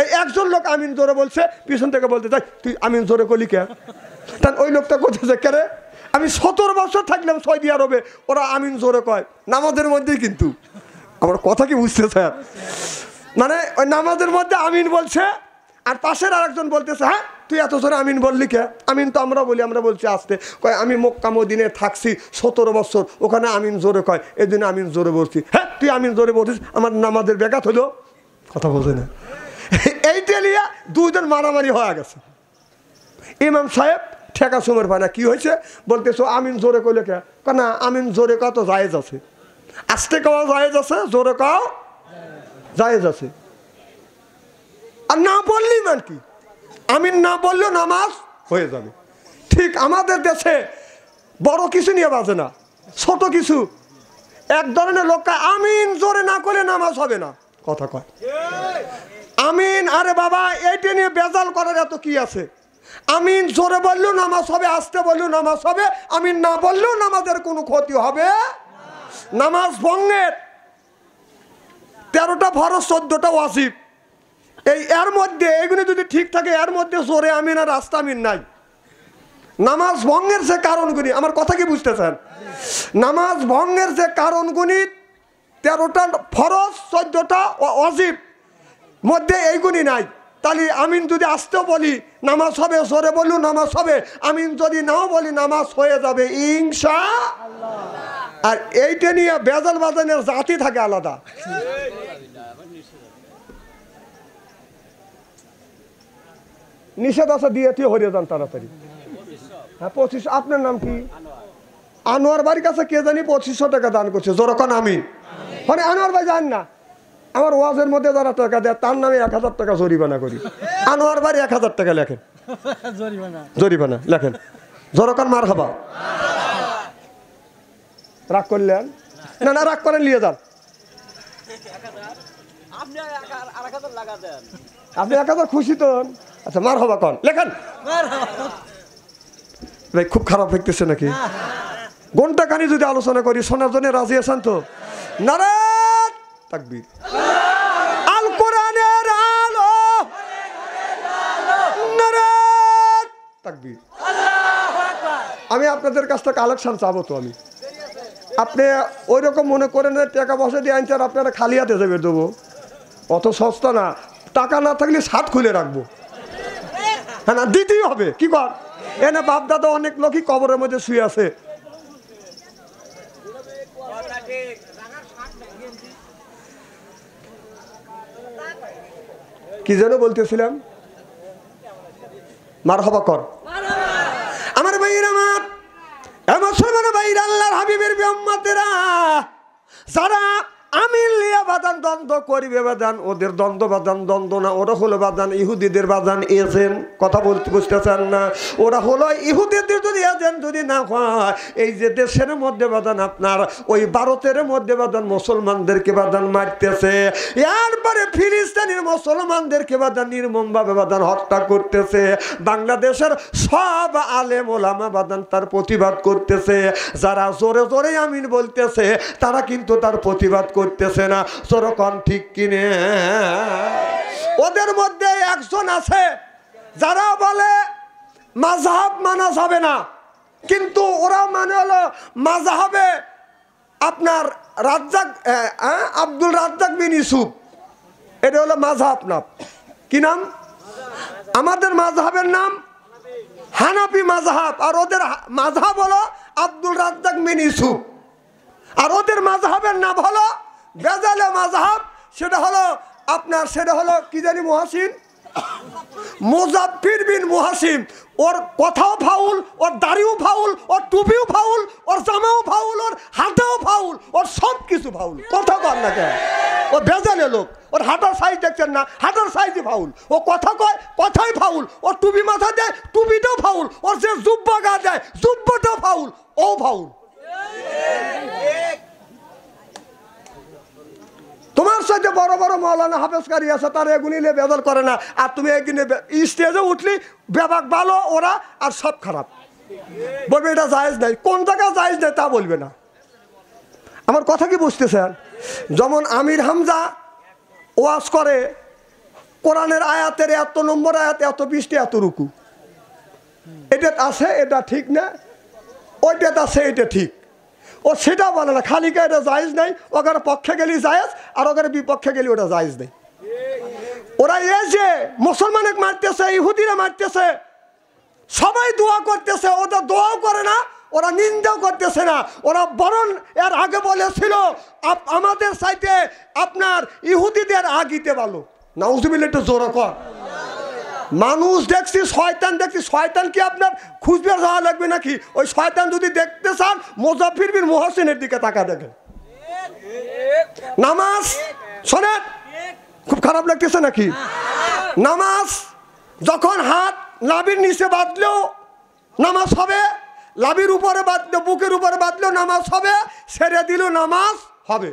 এই একজন লোক আমিন জোরে বলছে, পিছন থেকে বলতে চাই তুই আমিন জোরে করলি কে? তাই ওই লোকটা করতেছে কে রে, আমি 17 বছর থাকলাম সৌদি আরবে, ওরা আমিন জোরে কয় নামাজের মধ্যেই। কিন্তু আমার কথা কি বুঝতে স্যার? মানে ওই নামাজের মধ্যে আমিন বলছে, আর পাশের আরেকজন বলতেছে হ্যাঁ তুই এত জোরে আমিন বললি কে? আমিন তো আমরা বলি, আমরা বলছি আসতে। কয় আমি মক্কা মদিনে থাকছি 17 বছর, ওখানে আমিন জোরে কয়, এই জন্য আমিন জোরে বলছি। হ্যাঁ তুই আমিন জোরে বলছিস, আমার নামাজের ব্যাঘাত হলো। কথা বলছে না। এইটা নিয়ে দুইজন মারামারি হয়ে গেছে। ইমাম সাহেব ঠেকা সময় পায় না, কি হয়েছে? বলতেছো আমিন জোরে কইলে কে? না আমিন জোরে কওয়া তো জায়েজ আছে, আস্তে কওয়া জায়েজ আছে, জোরে কওয়া জায়েজ আছে। আর না বললি মানে কি, আমিন না বললেও নামাজ হয়ে যাবে। ঠিক আমাদের দেশে বড় কিছু নিয়ে বাজে না, ছোট কিছু। এক ধরনের লোককে আমিন জোরে না করলে নামাজ হবে না। কথা কয় আমিন, আরে বাবা এইটা নিয়ে বেজাল করার এত কি আছে? আমিন জোরে বললেও নামাজ হবে, আস্তে বললেও নামাজ হবে, আমিন না বললেও নামাজের কোনো ক্ষতি হবে। নামাজ ভঙ্গের 13টা ফরজ, 14টা ওয়াজিব। এর মধ্যে এইগুলো যদি ঠিক থাকে, এর মধ্যে জোরে আমিন আর আস্তে আমিন নাই। নামাজ ভঙ্গের যে কারণগুলি, আমার কথা কি বুঝতেছেন? নামাজ ভঙ্গের যে কারণগুলি 13টা ফরজ, 14টা ওয়াজিব, মধ্যে এইগুলি নাই। তাহলে আমিন যদি আসতেও বলি নামাজ হবে, জোরে বললেও নামাজ হবে, আমিন যদি নাও বলি নামাজ হয়ে যাবে ইনশাআল্লাহ। আর এইটা নিয়ে বেজাল বাজানের জাতি থাকে আলাদা। নিষেধ আছে দিয়ে তুই হরিয়ে যান তাড়াতাড়ি। হ্যাঁ 25। আপনার নাম কি? আনোয়ার বাড়ির কাছে কে জানি 2500 টাকা দান করছে, জোরকান আমিন। মানে আনোয়ার ভাই জান না, আমার ওয়াজের মধ্যে যারা টাকা দেয় তার নামে 1000 টাকা জরিমানা করি। আনোয়ার বাড়ি 1000 টাকা লেখেন, জরিমানা লেখেন। জোরকান মার খাবা। রাগ করলেন না? না রাগ করেন, নিয়ে যান। আপনি 1000 খুশি তো? আচ্ছা মার হবা কন লেখেন। ভাই খুব খারাপ দেখতেছে নাকি? ঘন্টা খানি যদি আলোচনা করি, শোনার জন্য রাজি আছেন তো? নারাত তাকবীর। আল কোরআনের আলো, নারাত তাকবীর। আমি আপনাদের কাছ থেকে কালেকশন চাবো তো। আমি আপনি ওই রকম মনে করেন টাকা পয়সা দিয়ে আনছেন, আপনারা খালি হাতে যাবে দেবো, অত সস্তা না। টাকা না থাকলে শার্ট খুলে রাখবো। হ্যাঁ না, দিতেই হবে। কি কর এনে বাপ দাদা অনেক লোকই কবরের মধ্যে শুয়ে আছে। কি যেন বলতেছিলাম? মার হবা কর। আমার ভাইয়েরা, আমার মুসলমান ভাইরা, আল্লাহর হাবিবের উম্মতেরা, যারা আমির লিয়া বাদান দ্বন্দ্ব করিবে বাদান, ওদের দ্বন্দ্ব বাদান দ্বন্দ্ব না, ওরা হলো বাদান ইহুদিদের বাদান এজেন্ট। কথা বলতে বুঝতেছেন না? ওরা হলো ইহুদিদের যদি এজেন্ট যদি না হয়, এই যে দেশের মধ্যে বাদান আপনার ওই ভারতের মধ্যে বাদান মুসলমানদেরকে বাদান মারতেছে, এরপরে ফিলিস্তিনের মুসলমানদেরকে বাদান নির্মমভাবে বাদান হত্যা করতেছে, বাংলাদেশের সব আলেম ওলামা বাদান তার প্রতিবাদ করতেছে, যারা জোরে জোরে আমিন বলতেছে তারা কিন্তু তার প্রতিবাদ করতেছে না। যেরকম ঠিক কিনে ওদের মধ্যে একজন আছে যারা বলে মাযহাব মানা যাবে না, কিন্তু ওরা মানে হলো মাযহাবে আপনার রাজ্জাক আব্দুল রাজ্জাক বিন ইউসুফ, এটা হলো মাযহাব নাম। কি নাম? আমাদের মাযহাবের নাম হানাফি মাযহাব, আর ওদের মাযহাব হলো আব্দুল রাজ্জাক বিন ইউসুফ, আর ওদের মাযহাবের নাম হলো বেজালে মাযহাব। সেটা হলো আপনার সেটা হলো কি জানি মুহাসিন মুজাফফর বিন মুহাসিম। ওর কথাও ফাউল, ওর দাড়িও ফাউল, ওর টুপিও ফাউল, ওর জামাও ফাউল, ওর হাতেও ফাউল, ওর সব কিছু ফাউল। কথা কর না কেন? ও বেজালে লোক, ওর হাঁটার সাইজ দেখছেন না, হাঁটার সাইজই ফাউল। ও কথা কয়, কথাই ফাউল। ওর টুপি মাথা দেয়, টুপিটাও ফাউল। ওর যে জুব্বা গা দেয়, জুব্বাটাও ফাউল, ও ফাউল। তোমার সাথে বড় বড় মাওলানা হাফেজকারী আছে, তারা এগুলি নিয়ে বেদল করে না, আর তুমি এগুলি স্টেজে উঠলি বেবাক ভালো ওরা, আর সব খারাপ বলবে এটা জায়েজ নাই। কোন জায়গায় জায়েজ নেই তা বলবে না। আমার কথা কি বুঝতেছেন? যেমন আমির হামজা ওয়াজ করে কোরআনের আয়াতের এত নম্বর আয়াত, এত পৃষ্ঠে, এত রুকু, এটা আছে, এটা ঠিক না, ওইটা আছে, এটা ঠিক। ও সেটা বলে না, খালি কে এটা জায়েজ নাই, ওখানে পক্ষে গেলি জায়েজ, আর ওখানে বিপক্ষে গেলি ওটা জায়েজ নেই। ওরা এই যে মুসলমানকে মারতেছে, ইহুদিরা মারতেছে, সবাই দোয়া করতেছে, ওটা দোয়াও করে না, ওরা নিন্দাও করতেছে না। ওরা বরং এর আগে বলেছিল আমাদের সাইতে আপনার ইহুদিদের আগিতে ভালো। নাউজুবিল্লাহ, একটু জোরে কর। মানুষ দেখছি, শয়তান দেখছি। শয়তান কি আপনার খুঁজবে যাওয়া লাগবে নাকি? ওই শয়তান যদি দেখতে চান মুজাফফর বিন মুহাসিনের দিকে তাকা দেখেন। নামাজ শোনেন, খুব খারাপ লাগতেছে নাকি? নামাজ যখন হাত লাভির নিচে বাঁধলেও নামাজ হবে, লাভির উপরে বাঁধলেও, বুকের উপরে বাঁধলেও নামাজ হবে, ছেড়ে দিলেও নামাজ হবে।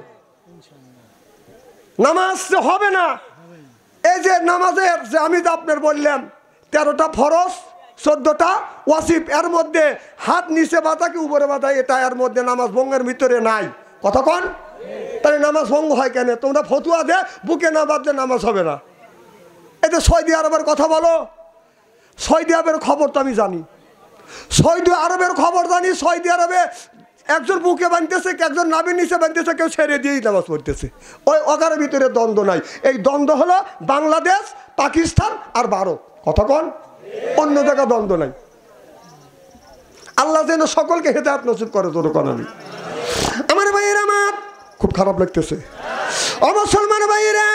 নামাজ হবে না। এই যে নামাজের যে আমি তো আপনার বললাম 13টা ফরজ, 14টা ওয়াজিব, এর মধ্যে হাত নিচে বাঁধা কি উপরে বাঁধা, এটা এর মধ্যে নামাজ ভঙ্গের ভিতরে নাই। কতক্ষণ? তাহলে নামাজ ভঙ্গ হয় কেন? তোমরা ফতুয়া দে বুকে না বাঁধলে নামাজ হবে না। এটা সৌদি আরবের কথা বলো। সৌদি আরবের খবর তো আমি জানি, সৌদি আরবের খবর জানি। সৌদি আরবে একজন বুকে বাঁধতেছে, একজন নাভির নিচে বাঁধতেছে, কেউ ছেড়ে দিয়েই নামাজ পড়তেছে। ওই অগারের ভিতরে দ্বন্দ্ব নাই। এই দ্বন্দ্ব হলো বাংলাদেশ, পাকিস্তান আর ভারত। কতক্ষণ? অন্য জায়গায় দ্বন্দ্ব নাই। আল্লাহ যেন সকলকে হেদায়েত নসিব করে। তোর কোন আমি আমার ভাইয়েরা, আমার খুব খারাপ লাগতেছে। ও মুসলমান ভাইয়েরা,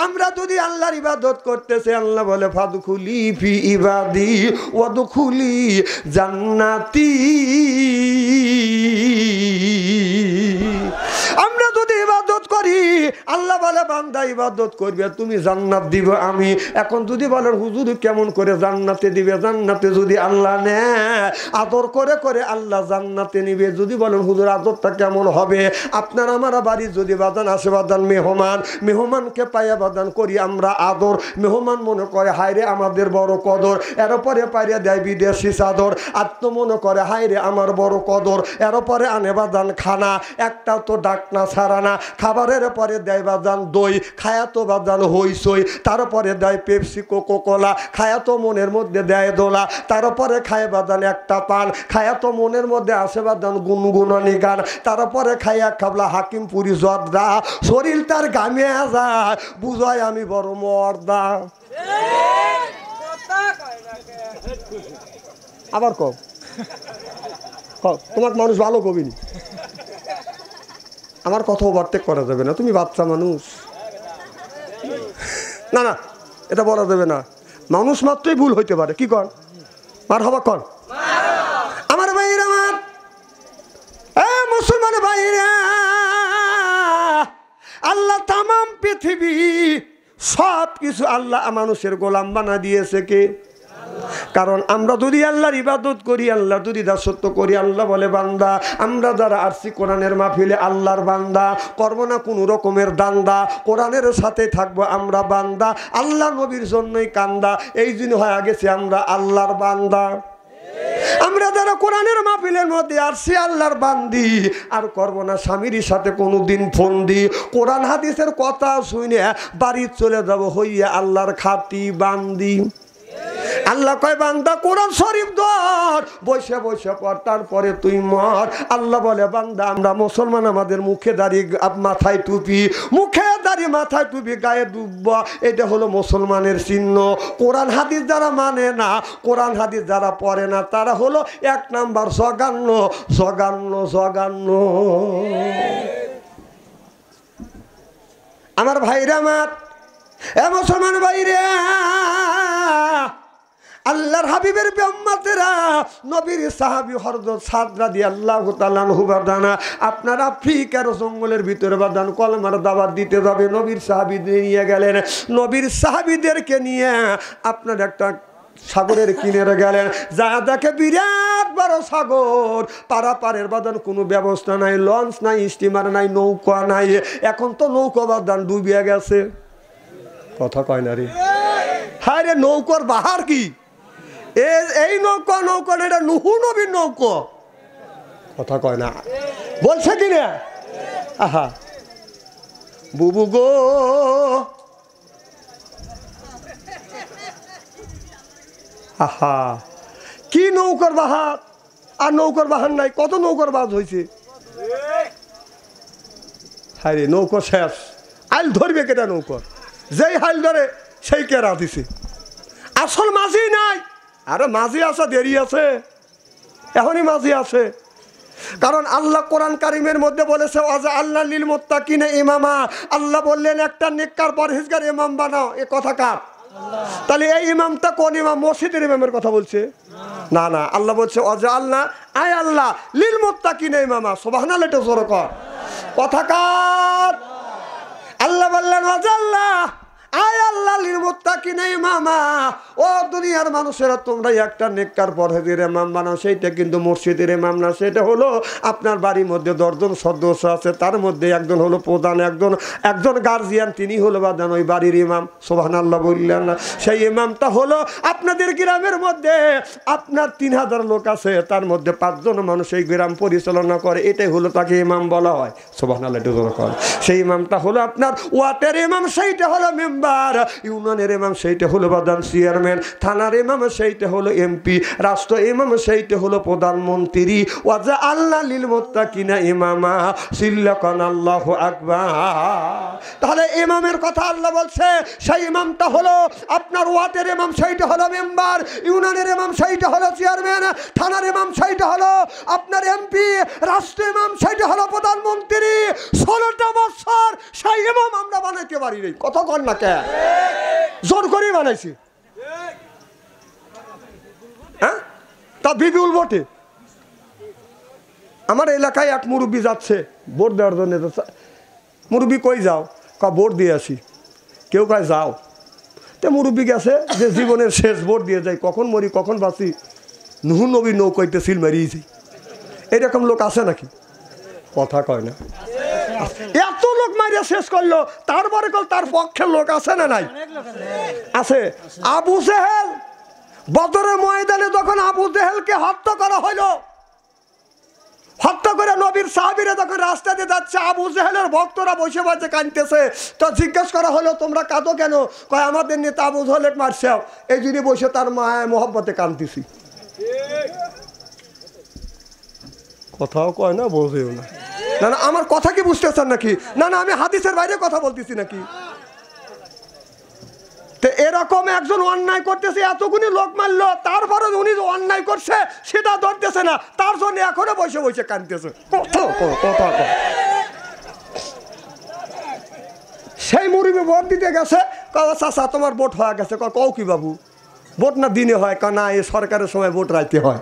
আমরা যদি আল্লাহর ইবাদত করতেছে, আল্লাহ বলে ফাদখুলি ফি ইবাদি ওয়াদখুলি জান্নাতি। আমরা যদি ইবাদত করি, আল্লাহ বলে বান্দা ইবাদত করবে, তুমি জান্নাত দিবে আমি। এখন যদি বলেন হুজুর কেমন করে জান্নাতে দিবে? জান্নাতে যদি আল্লাহ নেয়, আদর করে করে আল্লাহ জান্নাতে নিবে। যদি বলেন হুজুর আদরটা কেমন হবে? আপনার আমার বাড়ি যদি বাদান আসে, বাদান মেহমান, মেহমানকে পাইয়া বাদান করি আমরা আদর। মেহমান মনে করে হায়রে আমাদের বড় কদর, এরপরে পাইয়া দেয় বিদেশি চাদর। আত্ম মনে করে হায়রে আমার বড় কদর, এরপরে আনে বাদান খানা, একটা তো ডাকনা ছাড়া না। খাবারের পরে দেয় বাদান দই, খায়া তো বাদান হইসই। তারপরে দেয় পেপসি, কোকো কোলা, খায়া তো মনের মধ্যে দেয় দোলা। তারপরে খায় বাদান একটা পান, খায়া তো মনের মধ্যে আসে বাদান গুনগুনানি গান। তারপরে খাইয়া খাবলা হাকিমপুরি জর্দা, শরীর তার গামিয়া যায়, বুঝায় আমি বড় মর্দা। আবার কও, তোমার মানুষ ভালো কবিনি, আমার কথা ওভারটেক করা যাবে না। তুমি বাচ্চা মানুষ, না না এটা বলা যাবে না। মানুষ মাত্রই ভুল হইতে পারে। কি কর মার হবা কর। আমার ভাইরা, আমার মুসলমান ভাইরা, আল্লাহ তামাম পৃথিবী সব কিছু আল্লাহ মানুষের গোলাম বানা দিয়েছে কে? কারণ আমরা যদি আল্লাহর ইবাদত করি, আল্লাহ যদি দাসত্ব করি, আল্লাহ বলে বান্দা আমরা যারা আসছি কোরআনের মাহফিলে আল্লাহর বান্দা, করবো না কোনো রকমের দান্দা, কোরআনের সাথে থাকবো আমরা বান্দা, আল্লাহ নবীর জন্যই কান্দা, এই জন্য হয়ে গেছে আমরা আল্লাহর বান্দা। আমরা যারা কোরআনের মাহফিলের মধ্যে আসছি আল্লাহর বান্দি, আর করবো না স্বামীর সাথে কোনোদিন ফন্দি, কোরআন হাদিসের কথা শুনে বাড়ি চলে যাব হইয়া আল্লাহর খাতি বান্দি। আল্লাহ কয় বান্দা কোরআন শরীফ ধর, বসে বসে পর, তারপরে তুই মর। আল্লাহ বলে বান্দা আমরা মুসলমান, আমাদের মুখে দাড়ি মাথায় টুপি, মুখে দাড়ি মাথায় টুপি, গায়ে ডুববা, এটা হলো মুসলমানের চিহ্ন। কোরআন হাদিস যারা মানে না, কোরআন হাদিস যারা পড়ে না, তারা হলো 1 নাম্বার জঘন্য জঘন্য জঘন্য। আমার ভাইরা, আমার এ মুসলমান ভাইরা, আল্লাহর হাবিবের উম্মতেরা, নবীর সাহাবী হযরত সাদ রাদিয়াল্লাহু তাআলা আনহু বাদানা, আপনারা আফ্রিকার জঙ্গলের ভিতরে বাদান কলমার দাওয়াত দিতে যাবে, নবীর সাহাবীদের নিয়ে গেলেন। নবীর সাহাবীদেরকে নিয়ে আপনার একটা সাগরের কিনারে গেলেন, যা দেখে বিরাট বড় সাগর, পারাপারের বাদান কোনো ব্যবস্থা নাই, লঞ্চ নাই, স্টিমার নাই, নৌকা নাই। এখন তো নৌকা বাদান ডুবিয়ে গেছে, কথা কয় না রে, হ্যাঁ রে, নৌকার বাহার কি এই নৌকা, নৌকা না, এটা নুহু নবীর নৌকা, কথা কয় না, বলছে কি না? আহা বুবু গো, আহা কি নৌকার বাহার, আর নৌকার বাহার নাই, কত নৌকার বাজ হয়েছে। হ্যাঁ রে, নৌকা শেষ, আইল ধরবে কেটা নৌকা, যেই হাইল ধরে সেই কেরা দিছে, আসল মাঝি নাই। আরে মাঝি আসা দেরি আছে, এখনই মাঝি আছে। কারণ আল্লাহ কোরআন কারিমের মধ্যে বলেছে ওয়াজা আল্লাহ লিল মুত্তাকিনা ইমামা, আল্লাহ বললেন একটা নেককার পরহেজগার ইমাম বানাও। এ কথা কার? তাহলে এই ইমামটা কোন ইমাম? মসজিদের ইমামের কথা বলছে না, না, আল্লাহ বলছে ওয়াজা আল্লাহ, আয় আল্লাহ লিল মুত্তাকিনা ইমামা। সুবহানাল্লাহ, এটা জোরে কর, কথা কার? আল্লাহ বললেন ওয়াজা আল্লাহ, আয় আল্লাহ লিল মুত্তাকিনা ইমামা। ও দুনিয়ার মানুষেরা, তোমরা একটা নেককার পরহেজের ইমাম বানাও। সেইটা কিন্তু মসজিদের ইমাম না, সেটা হলো আপনার বাড়ির মধ্যে 10 জন সদস্য আছে, তার মধ্যে একজন হলো প্রধান, একজন গার্জিয়ান, তিনি হলো বাদান ওই বাড়ির ইমাম। সুবহানাল্লাহ বললেন না? সেই ইমামটা হলো আপনাদের গ্রামের মধ্যে আপনার 3000 লোক আছে, তার মধ্যে 5 জন মানুষ এই গ্রাম পরিচালনা করে, এটাই হলো তাকে ইমাম বলা হয়। সুবহানাল্লাহ, এটা জোরে কর। সেই ইমামটা হলো আপনার ওয়ার্ডের ইমাম, সেইটা হলো মেম্বার, ইউনিয়নের ইমাম সেইটা হলো বাদান চেয়ারম্যান, থানার ইমাম সেইটা হলো এমপি, রাষ্ট্র ইমাম সেইটা হলো প্রধানমন্ত্রী। ওয়াজা আল্লাহ লিল মুত্তাকিনা ইমামা, সিল্লাকান আল্লাহু আকবার। তাহলে ইমামের কথা আল্লাহ বলছে, সেই ইমামটা হলো আপনার ওয়ার্ডের ইমাম, সেইটা হলো মেম্বার, ইউনিয়নের ইমাম সেইটা হলো চেয়ারম্যান, থানার ইমাম সেইটা হলো আপনার এমপি, রাষ্ট্র ইমাম সেইটা হলো প্রধানমন্ত্রী। 16টা বছর সেই ইমাম আমরা বানাইতে পারি নাই, কত কর না কে, জোর করেই বানাইছি। হ্যাঁ, তা বিপুল ভোটে আমার এলাকায় এক মুরব্বী যাচ্ছে ভোট দেওয়ার জন্য। মুরব্বী কই যাও? ভোট দিয়ে আসি। কেউ কয় যাও, তো মুরব্বী গেছে যে জীবনের শেষ ভোট দিয়ে যাই, কখন মরি কখন বাঁচি, নুহু নবী নৌকাইতে সিল মারিয়ে যাই। এরকম লোক আছে নাকি? কথা কয় না। এত লোক মারিয়া শেষ করলো, তারপরে তার পক্ষের লোক আছে না নাই? আছে। আবু জেহেল, বদরের ময়দানে যখন আবু জেহেলকে হত্যা করা হইল, হত্যা করে নবীর সাহাবীরা যখন রাস্তা দিয়ে যাচ্ছে, আবু জেহেলের ভক্তরা বসে বসে কাঁদতেছে। তো জিজ্ঞেস করা হলো তোমরা কাঁদো কেন? কয় আমাদের নেতা আবু জেহেলকে মারছে, এই জন্য বসে তার মায়ের মোহব্বতে কাঁদতেছি। কথাও কয় না, বোঝেও না। না না, আমার কথা কি বুঝতেছেন নাকি? না না, আমি হাদিসের বাইরে কথা বলতেছি নাকি? তো এরকম একজন অন্যায় করতেছে, এতগুলি লোক মারলো, তারপরে উনি যে অন্যায় করছে সেটা ধরতেছে না, তার জন্য এখনো বসে বসে কাঁদতেছে। সেই মুরব্বি ভোট দিতে গেছে, চাচা তোমার ভোট হয়ে গেছে। কও কি বাবু, ভোট না দিনে হয়? না, এই সরকারের সময় ভোট রাইতে হয়।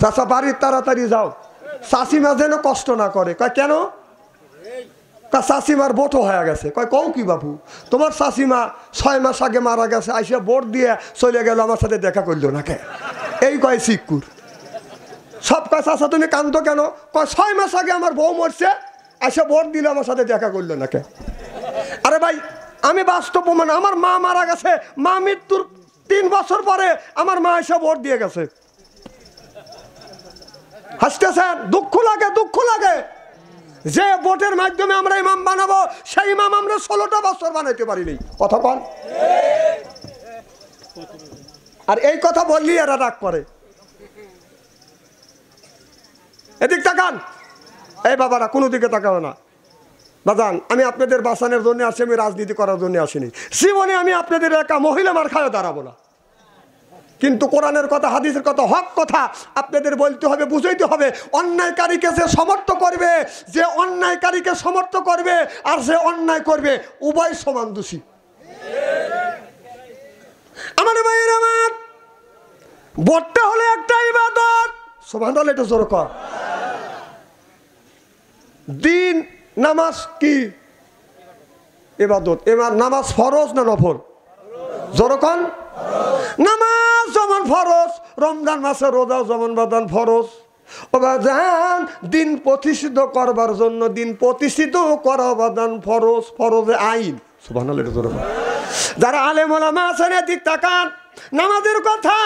চাচা বাড়ির তাড়াতাড়ি যাও, চাষিমা যেন কষ্ট না করে। কেন? চাষিমার ভোটও হয়ে গেছে। কয় কও কি বাবু, তোমার চাষিমা 6 মাস আগে মারা গেছে, আইসা ভোট দিয়ে চলে গেল, আমার সাথে দেখা করলো না কে? এই কয় শিক্ষুর সব কয় চাষা তুমি কান্দো কেন? কয় 6 মাস আগে আমার বউ মরছে, আইসা ভোট দিলে আমার সাথে দেখা করলো না কে? আরে ভাই আমি বাস্তব প্রমাণ, আমার মা মারা গেছে, মা মৃত্যুর 3 বছর পরে আমার মা এসে ভোট দিয়ে গেছে। হাসতেছেন? দুঃখ লাগে, দুঃখ লাগে যে ভোটের মাধ্যমে আমরা ইমাম বানাবো, সেই ইমাম আমরা 16টা বছর বানাইতে পারিনি। কথা বল। আর এই কথা বললি এরা রাগ করে। এদিক তাকান, এই বাবারা কোনো দিকে তাকাও না। বাজান আমি আপনাদের বাঁচানোর জন্য আসি, আমি রাজনীতি করার জন্য আসিনি। জীবনে আমি আপনাদের একা মহিলা মার খায় দাঁড়াবো না। কিন্তু কোরআনের কথা, হাদিসের কথা, হক কথা আপনাদের বলতে হবে, বুঝাইতে হবে। অন্যায়কারীকে যে সমর্থ করবে, যে অন্যায়কারীকে সমর্থ করবে আর যে অন্যায় করবে, উভয় সমান দোষী। আমার ভাইয়ের আমার, ভোটটা হলো একটা ইবাদত। সুবহানাল্লাহ, এটা জোরে কর। দিন নামাজ কি ইবাদত? এবার নামাজ ফরজ না নফল? জোরে কর। নামাজ যেমন ফরজ, রমজান মাসে রোজা যেমন বাদান ফরজ। ওবাজান দিন প্রতিষ্ঠিত করবার জন্য, দিন প্রতিষ্ঠিত করা বাদান ফরজ, ফরজে আইন। সুবহানাল্লাহ, এটা জোরে কর। যারা আলেম ওলামা আছেন এদিক তাকান। নামাজের কথা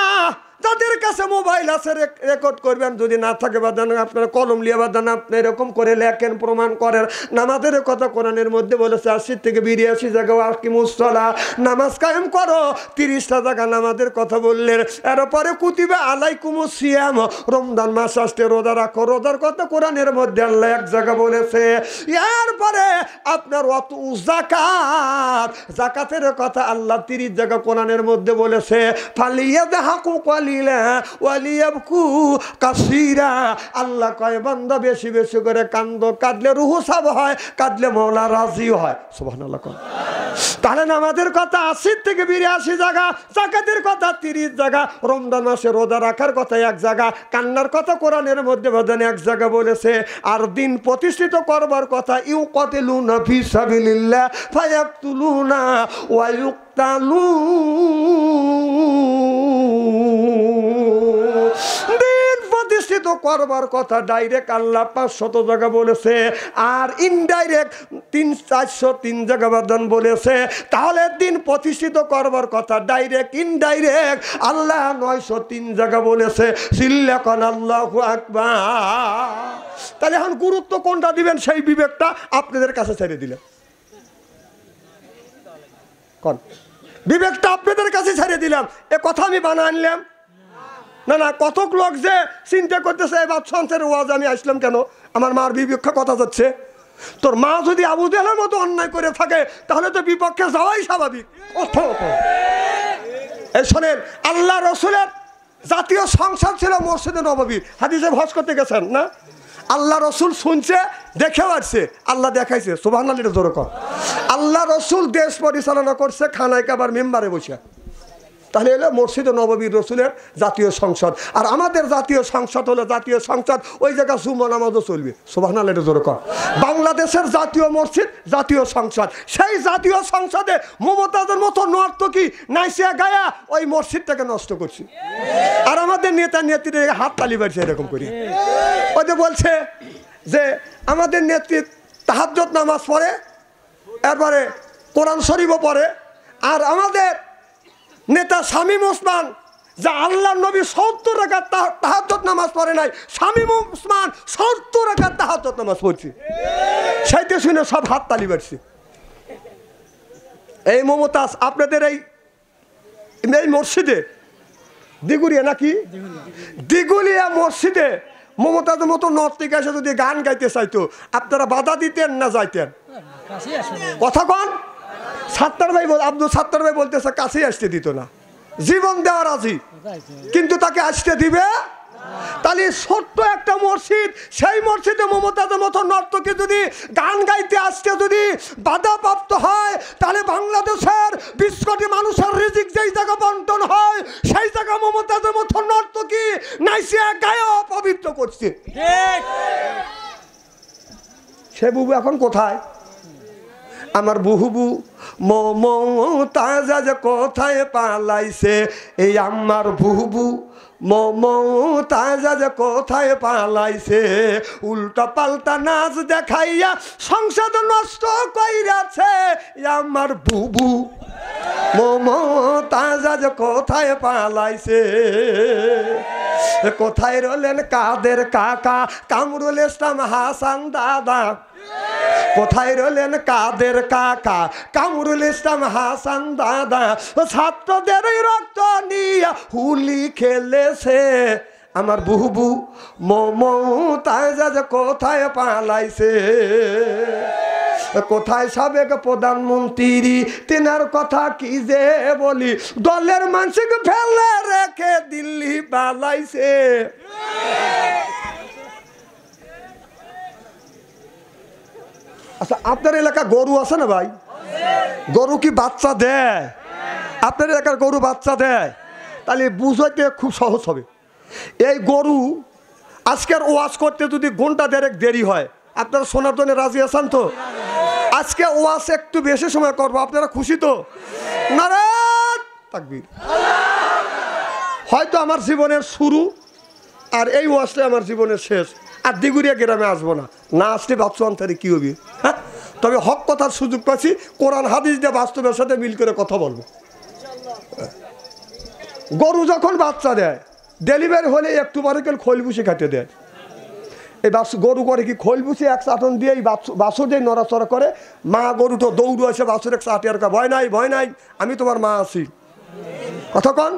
যাদের কাছে মোবাইল আছে রেকর্ড করবেন, যদি না থাকে বাদান আপনারা কলম লিয়ে বাদান আপনি এরকম করে লেখেন, প্রমাণ করেন। নামাজের কথা কোরআনের মধ্যে বলেছে 80 থেকে 82 জায়গায় আকিমুস সালাহ, নামাজ কায়েম করো। 30টা জায়গা নামাজের কথা বললেন। এরপরে কুতিবা আলাইকুমুস সিয়াম, রমজান মাস আসতে রোজা রাখো। রোজার কথা কোরআনের মধ্যে আল্লাহ এক জায়গা বলেছে। এরপরে আপনার অত যাকাত, যাকাতের কথা আল্লাহ 30 জায়গা কোরআনের মধ্যে বলেছে। ফালিয়াদহাকু আল্লাহ কয় বান্দা বেশি বেশি করে কান্দ, কাঁদলে রুহু সাব হয়, কাঁদলে মওলা রাজি হয়। সুবহানাল্লাহ। তাহলে নামাজের কথা 80 থেকে 82 জায়গা, যাকাতের কথা 30 জায়গা, রমজান মাসে রোজা রাখার কথা এক জায়গা, কান্নার কথা কোরআনের মধ্যে বাদান এক জায়গা বলেছে। আর দিন প্রতিষ্ঠিত করবার কথা ইউকাতিলুনা ফি সাবিলিল্লাহ ফায়াকতুলুনা ওয়া দিন প্রতিষ্ঠিত করবার কথা ডাইরেক্ট আল্লাহ 500 জায়গা বলেছে, আর ইনডাইরেক্ট 300-403 জায়গা বাদান বলেছে। তাহলে দিন প্রতিষ্ঠিত করবার কথা ডাইরেক্ট ইনডাইরেক্ট আল্লাহ 903 জায়গা বলেছে। সিল্লাকান আল্লাহু আকবার। তাহলে এখন গুরুত্ব কোনটা দিবেন সেই বিবেকটা আপনাদের কাছে ছেড়ে দিলেন। কোন বিবেকটা আপনাদের কাছে ছেড়ে দিলাম। এ কথা আমি বানা আনলাম না। না, কতক লোক যে চিন্তা করতেছে এবার সন্সের ওয়াজ আমি আসলাম কেন, আমার মার বিপক্ষে কথা যাচ্ছে। তোর মা যদি আবু জেহেলের মতো অন্যায় করে থাকে তাহলে তো বিপক্ষে যাওয়াই স্বাভাবিক। এই শোনেন, আল্লাহ রসুলের জাতীয় সংসদ ছিল মসজিদে নববী। হাদিসে হজ করতে গেছেন না, আল্লাহ রসুল শুনছে, দেখেও আসছে, আল্লাহ দেখাইছে। সুবহানাল্লাহ, এটা জোরে কর। আল্লাহ রসুল দেশ পরিচালনা করছে খানায় কাবার মেম্বারে বসে। তাহলে এলো মসজিদে নববীর রসুলের জাতীয় সংসদ। আর আমাদের জাতীয় সংসদ হলো জাতীয় সংসদ, ওই জায়গায় জুমা নামাজও চলবে। সুবহানাল্লাহ, এটা জোরে কর। বাংলাদেশের জাতীয় মসজিদ জাতীয় সংসদ, সেই জাতীয় সংসদে মমতাজের মতো নর্তকী নাইসিয়া গায়া ওই মসজিদটাকে নষ্ট করছে। আর আমাদের নেতা নেত্রীদের হাত তালি বাড়ছে এরকম করি। ওই যে বলছে যে আমাদের নেত্রী তাহাজ্জুদ নামাজ পড়ে, এরপরে কোরআন শরীফও পড়ে। আর আমাদের নেতা শামীম ওসমান, যা আল্লাহ নবী 70 রাকাত তাহাজ্জুদ নামাজ পড়ে নাই, শামীম ওসমান 70 রাকাত তাহাজ্জুদ নামাজ পড়ছে। সেইটা শুনে সব হাত তালি বাড়ছে। এই মমতাজ আপনাদের এই মসজিদে দিগুলিয়া নাকি দিগুলিয়া মসজিদে মমতাজের মতো নর্তকী এসে যদি গান গাইতে চাইতো আপনারা বাধা দিতেন না যাইতেন? কথা কন। সাত্তার ভাই আব্দুল সাত্তার ভাই বলতেছে কাছেই আসতে দিত না, জীবন দেওয়া রাজি, কিন্তু তাকে আসতে দিবে। তাহলে ছোট্ট একটা মসজিদ, সেই মসজিদে মমতাজের মতো নর্তকী যদি গান গাইতে আসতে যদি বাধাপ্রাপ্ত হয়, তাহলে বাংলাদেশের 20 কোটি মানুষের রিজিক যেই জায়গা বন্টন হয় সেই জায়গা মমতাজের মতো নর্তকী নাইসিয়া গায়ে অপবিত্র করছে। সে বুবু এখন কোথায়? আমার বুহবু মমতাজ কোথায় পালাইছে, এই আমার বুহবু মমতাজ কোথায় পালাইছে, উল্টা পাল্টা নাচ দেখাইয়া সংসদ নষ্ট কইরাছে, আমার বুবু মমতাজ কোথায় পালাইছে। কোথায় রলেন কাদের কাকা কামরুল ইসলাম হাসান দাদা, কোথায় রলেন কাদের কাকা কামরুল ইসলাম হাসান দাদা, ছাত্রদের রক্ত নিয়ে হুলি খেলেছে, আমার বুবু মমতাজ কোথায় পালাইছে। কোথায় সাবেক প্রধানমন্ত্রী তেনার কথা কি যে বলি, দলের মানুষকে ফেলে রেখে দিল্লি পালাইছে। আচ্ছা, আপনার এলাকা গরু আছে না ভাই? গরু কি বাচ্চা দেয়? আপনার এলাকার গরু বাচ্চা দেয়? তাহলে বুঝাইতে খুব সহজ হবে। এই গরু আজকের ওয়াজ করতে যদি ঘন্টা দেড়েক দেরি হয়, আপনারা শোনার জন্য রাজি আছেন তো? আজকে ওয়াজ একটু বেশি সময় করবো, আপনারা খুশি তো? নারায়ণ তাকবীর। হয়তো আমার জীবনের শুরু আর এই ওয়াজটা আমার জীবনের শেষ, আর দিগুড়িয়া গ্রামে আসবো না, না আসলে বাচ্চা অন্তরে কী হবে। হ্যাঁ, তবে হক কথার সুযোগ পাচ্ছি, কোরআন হাদিস দিয়ে বাস্তবের সাথে মিল করে কথা বলবো। গরু যখন বাচ্চা দেয়, ডেলিভারি হলে একটু পরে কেউ খোল ভুষি কাটে দেয়। এই গরু করে কি খোল ভুষি এক চাটন দিয়ে এই বাছুর দিয়ে নড়াচড়া করে, মা গরুটা দৌড় আসে বাছুর এক চাটে আর ভয় নাই ভয় নাই, আমি তোমার মা আছি। কথা কন?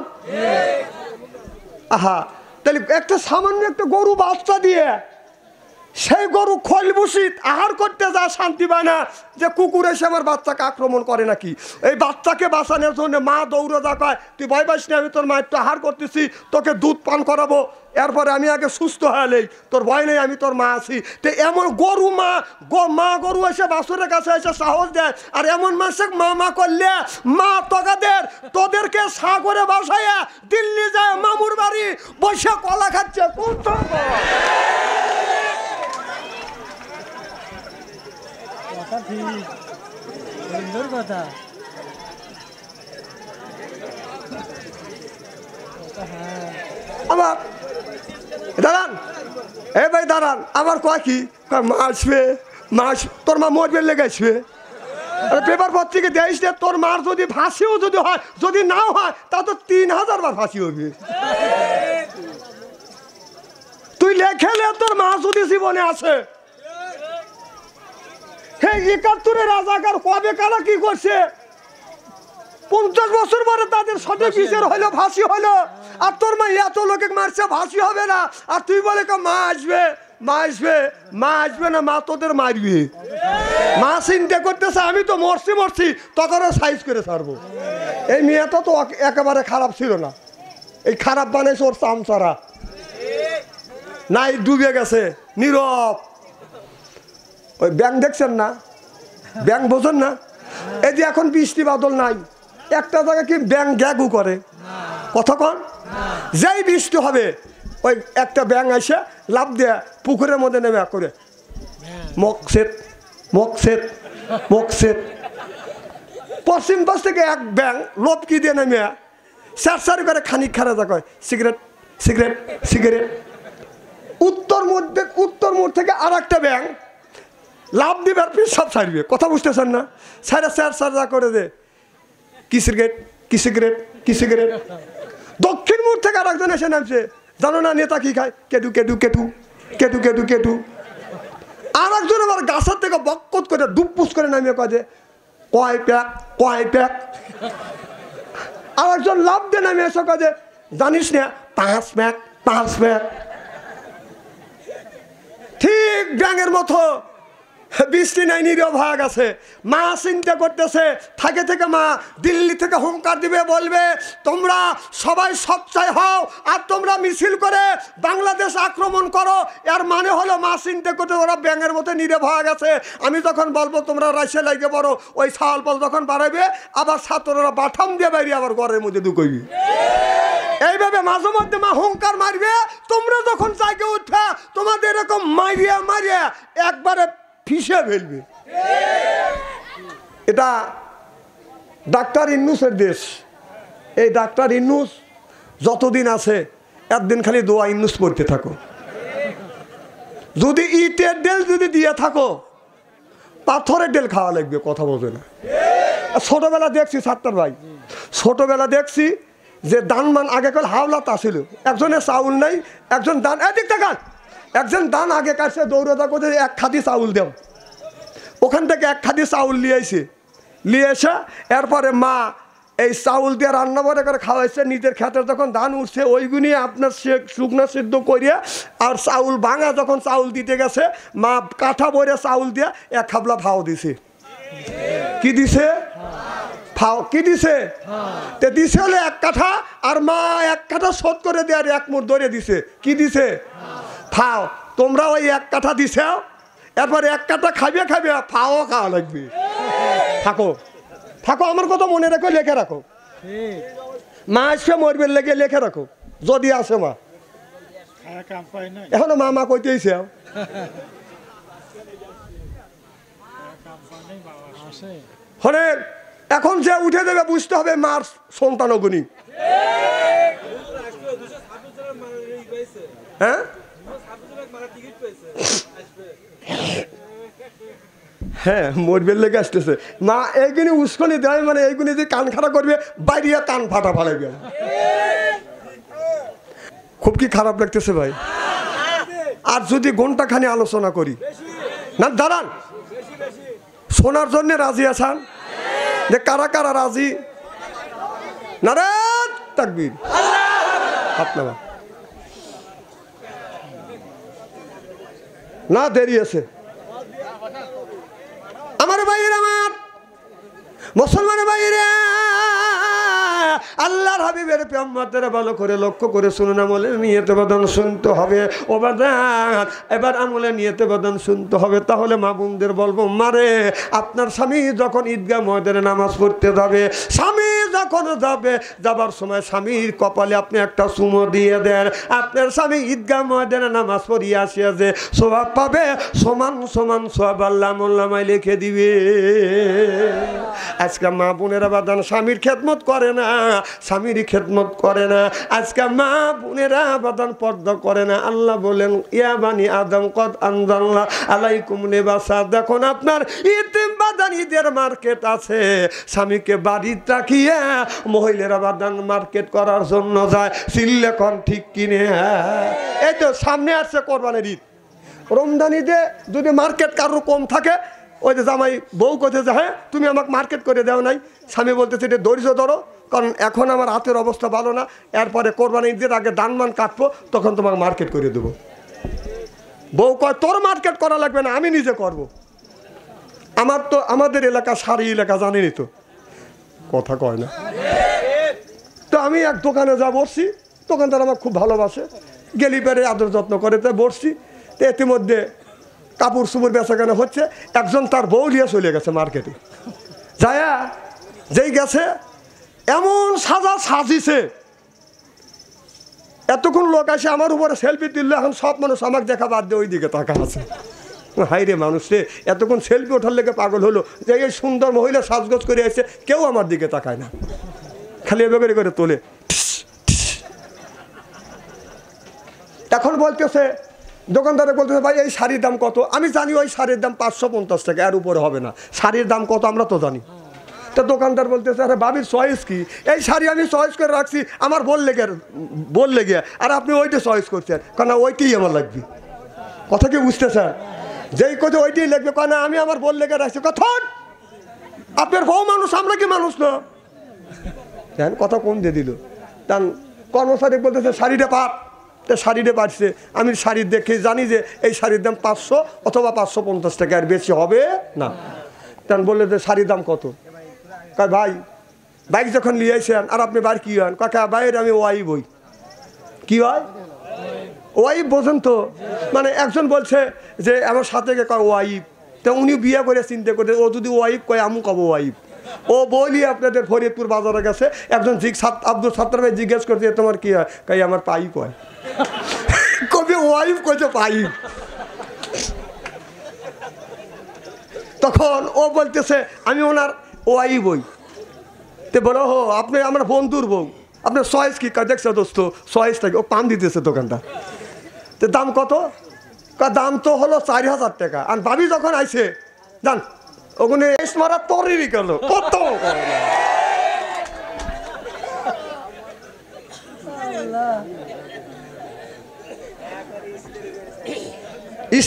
আহা, তাহলে একটা সামান্য একটা গরু বাচ্চা দিয়ে সেই গরু খোল ভুষি আহার করতে যা শান্তি পায় না, যে কুকুর এসে আমার বাচ্চাকে আক্রমণ করে নাকি। এই বাচ্চাকে বাঁচানোর জন্য মা দৌড়ে যা কয়, তুই ভয় পাইস না, আমি তোর মায়ের তো আহার করতেছি, তোকে দুধ পান করাবো, এরপরে আমি আগে সুস্থ হলেই, তোর ভয় নেই, আমি তোর মা আছি। তো এমন গরু মা গরু এসে বাছুরের কাছে এসে সাহস দেয়, আর এমন মানুষের মা করলে মা তোদেরকে সাগরে বাসাইয়া দিল্লি যায় মামুর বাড়ি বসে কলা খাচ্ছে। আবার দাঁড়ান, এ ভাই দাঁড়ান, আবার কয় কি মা আসবে, তোর মা মরবে লেগে আসবে। পেপার পত্রিকে দেখিস না, তোর মার যদি ফাঁসিও যদি হয়, যদি নাও হয়, তা তো 3000 বার ফাঁসি হবে। তুই লেখেলে তোর মা যদি জীবনে আছে। হে 71 রাজাকার কবে কারা কি করছে, 50 বছর পরে তাদের সঠিক বিচার হইলো, ফাঁসি হইলো, আর তোর মা এত লোকে মারছে, ফাঁসি হবে না, আর তুই বলে মা আসবে মা আসবে, মা আসবে না, মা তোদের মারবে। মা চিন্তা করতেছে আমি তো মরছি, তখন সাইজ করে ছাড়বো। এই মেয়েটা তো একেবারে খারাপ ছিল না, এই খারাপ বানাইছে ওর চামচারা, নাই ডুবে গেছে নীরব। ওই ব্যাংক দেখছেন না, ব্যাংক বোঝেন না, এই যে এখন বৃষ্টি বাদল নাই, একটা জায়গায় কি ব্যাংক গ্যাগু করে? কথা কন? যেই বৃষ্টি হবে ওই একটা ব্যাংক এসে লাভ দেয়া পুকুরের মধ্যে নেমে করে মকসেদ মকসেদ মকসেদ। পশ্চিম পাশ থেকে এক ব্যাংক লপকি দিয়ে নেমে সারি করে খানিক খারা যা কয় সিগারেট সিগারেট সিগারেট। উত্তর মোড় থেকে আর একটা ব্যাংক লাভ দিবার সব ছাড়বে। কথা বুঝতেছেন না? স্যার যা করে দে কি সিগারেট কি সিগারেট কি সিগারেট। দক্ষিণ মোড় থেকে আর একজন এসে নামছে, জানো না নেতা কি খায়? কেটু কেটু কেটু কেটু কেটু কেটু। আর একজন আবার গাছের থেকে বকত করে ডুবপুস করে নামিয়ে কাজে কয় প্যাক কয় প্যাক। আর একজন লাভ দিয়ে নামিয়ে এসে কাজে জানিস না 5 প্যাক 5 প্যাক। ঠিক ব্যাঙের মতো বৃষ্টি নাই, নীরব হয়ে গেছে। মা চিন্তা করতেছে, থাকে থেকে মা দিল্লি থেকে হুঙ্কার দিবে, বলবে তোমরা সবাই সচ্চাই হও আর তোমরা মিছিল করে বাংলাদেশ আক্রমণ করো। এর মানে হলো মা চিন্তা করতে ওরা ব্যাঙের মতো নীরব হয়ে গেছে। আমি যখন বলবো তোমরা রাইসে লাগে পড়ো, ওই ছাল পাল যখন বাড়াইবে আবার ছাত্ররা বাঠাম দিয়ে বাইরে আবার ঘরের মধ্যে ঢুকইবি। এইভাবে মাঝে মধ্যে মা হুঙ্কার মারবে, তোমরা যখন জায়গা উঠবে তোমাদের এরকম মারিয়া মারিয়া একবারে ফিসে ফেলবে। এটা ডাক্তার ইন্নুসের দেশ। এই ডাক্তার ইন্নুস যতদিন আছে একদিন খালি দোয়া ইন্নুস পড়তে থাকো। যদি ইটের ডেল যদি দিয়ে থাকো পাথরের ডেল খাওয়া লাগবে, কথা বোঝে না। ছোটবেলা দেখছি সাত্তার ভাই, ছোটবেলা দেখছি যে দানমান আগেকাল হাওলাত আসিল, একজনের চাউল নাই, একজন দান এদিক দেখান, একজন দান আগে কাছে দৌড়াদা করে এক খাদি চাউল দেও, ওখান থেকে এক খাদি চাউল নিয়ে এসে এরপরে মা এই চাউল দিয়ে রান্না করে খাওয়াইছে। নিজের খেতে যখন ধান উঠছে ওইগুলি আপনার শুকনা সিদ্ধ করিয়া আর চাউল ভাঙা যখন চাউল দিতে গেছে মা কাঠা বইরে চাউল দিয়ে এক খাবলা ফাও দিছে। কি দিছে? ফাও। কি দিছে? তে দিছে হলে এক কাঠা, আর মা এক কাঠা শোধ করে দেয় আর এক মুঠ ধরে দিছে। কি দিছে? ফাও। তোমরা ওই এক কাঠা দিছে, এরপর এক কাঠা খাবে ফাও খাওয়া লাগবে। থাকো থাকো, আমার কথা মনে রাখো, লেখে রাখো। মা আসবে মরবের লেগে লেখে রাখো যদি আসে মা। এখনো মা মা কইতেইছে। হরে এখন যে উঠে দেবে বুঝতে হবে মার সন্তান অগুনি। হ্যাঁ হ্যাঁ, মরবের লেগে আসতেছে মা। এইগুলি উস্কনি দেয়, মানে এইগুলি যে কান খাড়া করবে বাইরে কান ফাটা ফালাইবে। খুব কি খারাপ লাগতেছে ভাই। আর যদি ঘন্টাখানি আলোচনা করি না, দাঁড়ান, শোনার জন্য রাজি আছেন? যে কারা কারা রাজি? নারায়ণ তাকবীর। আপনারা না দেরি আছে আমার ভাইয়ের, আমার মুসলমান ভাইয়েরা, আল্লাহর হাবিবের পেয়াম্মাতেরা ভালো করে লক্ষ্য করে শুনুন। আমলে নিয়তে বদন শুনতে হবে ও বাদান, এবার আমলে নিয়তে বদন শুনতে হবে। তাহলে মা বোনদের বলবো, মারে আপনার স্বামী যখন ঈদগাহ ময়দানে নামাজ পড়তে যাবে, স্বামী যখন যাবে, যাবার সময় স্বামীর কপালে আপনি একটা চুমো দিয়ে দেন। আপনার স্বামী ঈদগাহ ময়দানে নামাজ পড়িয়ে আসিয়া যে সওয়াব পাবে, সমান সমান সওয়াব আল্লাহ মোল্লামায় লিখে দিবে। আজকে মা বোনেরা বাদান স্বামীর খেদমত করে না, স্বামীর খেদমত করে না। আজকে মা বোনেরা বাদান পর্দা করে না। আল্লাহ বলেন, ইয়া বানি আদম কদ আনজালনা আলাইকুম লিবাসা। দেখুন আপনার ঈদ বাদান ঈদের মার্কেট আছে, স্বামীকে বাড়িতে রাখিয়ে মহিলারা বাদান মার্কেট করার জন্য যায়। চিল্লে কন ঠিক কিনে? এই তো সামনে আসছে কোরবানির ঈদ, রমজান ঈদে যদি মার্কেট কারোর কম থাকে, ওই যে জামাই বউ কোথায়, হ্যাঁ তুমি আমাকে মার্কেট করে দেও নাই, স্বামী বলতেছে এটা ধৈর্য ধরো, কারণ এখন আমার হাতের অবস্থা ভালো না, এরপরে কোরবানি ঈদের আগে দানমান কাটবো, তখন তোমাকে মার্কেট করে দেবো। বউ কয় তোর মার্কেট করা লাগবে না, আমি নিজে করব। আমার তো আমাদের এলাকা সারি এলাকা জানেনি তো, কথা কয় না। তো আমি এক দোকানে যা বসছি, দোকানদার আমার খুব ভালোবাসে, গেলি পেরে আদর যত্ন করে, তাই বসছি। তো ইতিমধ্যে কাপড় চুপড় বেচাকেনা হচ্ছে, একজন তার বউ নিয়ে চলে গেছে মার্কেটে। যায়া যেই গেছে এমন সাজিছে, এতক্ষণ লোক আসে আমার উপরে সেলফি তুললে, এখন সব মানুষ আমাকে দেখা বাদ দিয়ে ওই দিকে তাকা আছে। হাই রে মানুষ রে, এতক্ষণ সেলফি ওঠার লেগে পাগল হলো যে এই সুন্দর মহিলা সাজগোজ করে আসছে, কেউ আমার দিকে তাকায় না, খালি এভাবে করে তোলে। এখন বলতেছে দোকানদারে, বলতেছে ভাই এই শাড়ির দাম কত? আমি জানি ওই শাড়ির দাম 550 টাকা, এর উপরে হবে না। শাড়ির দাম কত আমরা তো জানি। তো দোকানদার বলতেছে, আরে ভাবির চয়েস কি? এই শাড়ি আমি চয়েস করে রাখছি, আমার বললে গিয়ে, আর আপনি ওইটা চয়েস করছেন, কারণ ওইটাই আমার লাগবে। কথা কি বুঝতেছেন? যেই কথা ওইটাই লাগবে, কারণ আমি আমার বললে গিয়ে রাখছি। কথা আপনার বউ মানুষ, আমরা কি মানুষ না? জান কথা কম দিয়ে দিল। তার কর্মচারী বলতেছে শাড়িটা পাট, শাড়িটা বাড়ছে। আমি শাড়ি দেখে জানি যে এই শাড়ির দাম 500 অথবা 550 টাকা, আর বেশি হবে না। তখন বললে যে শাড়ির দাম কত? কয় ভাই বাইক যখন নিয়ে আসেন, আর আপনি বাইর কী হন? কাকা বাইরে আমি ওয়াইফ হই। কি হয়? ওয়াইফ বোঝেন তো? মানে একজন বলছে যে আমার সাথে কয় ওয়াইফ, তো উনি বিয়ে করে চিন্তা করতে, ও যদি ওয়াইফ কয় আমি কব ওয়াইফ। ও বলি আপনাদের ফরিদপুর বাজারে গেছে, একজন আব্দুল সাত্তার ভাই জিজ্ঞেস করছে তোমার কি হয়? কই আমার পাইপ হয়। কবি ওয়াইফ কইছে পাইপ। তখন ও বলতেছে আমি ওনার ওয়াই বই। তে বলো হো আপনি আমার বন্ধুর বউ, আপনার চয়েস কি? দেখছো দোস্ত চয়েসটাকে ও পান দিতেছে দোকানটা। তো দাম কত? দাম তো হলো 4000 টাকা। আর ভাবি যখন আইছে জান ওখানে মারা তরি গেল কত।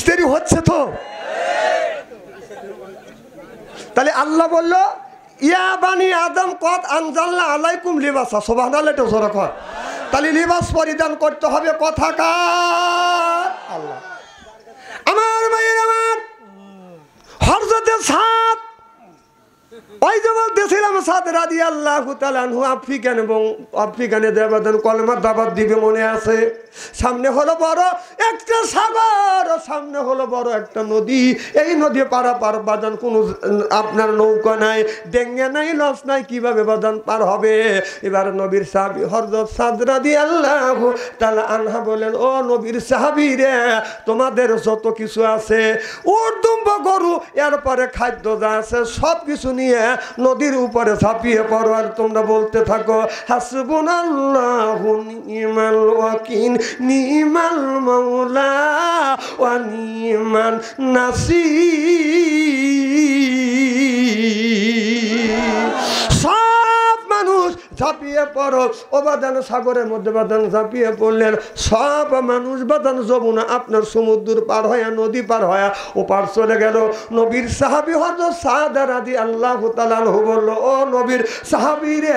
স্ত্রী হচ্ছে তো। তাহলে আল্লাহ বললো ইয়া বানি আদম কদ আনজালনা আলাইকুম লিবাসা, সুবহানাল্লাহ এটা জোরে কর। তাহলে লিবাস পরিধান করতে হবে কথাকার আল্লাহ। আমার ভাইয়ের আমার হযরতে সাদ ওই যে বলতেছিলাম সাদ রাদিয়াল্লাহু তাআলা আনহু আফ্রিকানে দেবাদান কলমার দাবাত দিবে মনে আছে। সামনে হলো বড় একটা সাগর, সামনে হলো বড় একটা নদী। এই নদী পারাপার বাদান কোনো আপনার নৌকা নাই, ডেঙ্গে নাই, লস নাই, কিভাবে বাদান পার হবে? এবার নবীর সাহাবী হযরত সাদ রাদিয়াল্লাহু তাআলা আনহা বলেন ও নবীর সাহাবী রে, তোমাদের যত কিছু আছে উট দুম্ব গরু এরপরে খাদ্য যা আছে সব কিছু নিয়ে নদীর উপরে ঝাঁপিয়ে পড়ো আর তোমরা বলতে থাকো হাসবুনাল্লাহু নি'মাল ওয়াকিল নি'মাল মাওলা ওয়া নি'মান নাসির। সব মানুষ ঝাঁপিয়ে পড়ো। ও বাদান সাগরের মধ্যে বাদান ঝাঁপিয়ে পড়লেন। সব মানুষ বাদান যমুনা আপনার সমুদ্র পার হয়ে নদী পার হয়ে ও পার চলে গেল। নবীর সাহাবী হযরত সাদ রাদিয়াল্লাহু তাআলা আনহু বলল ও নবীর সাহাবী রে,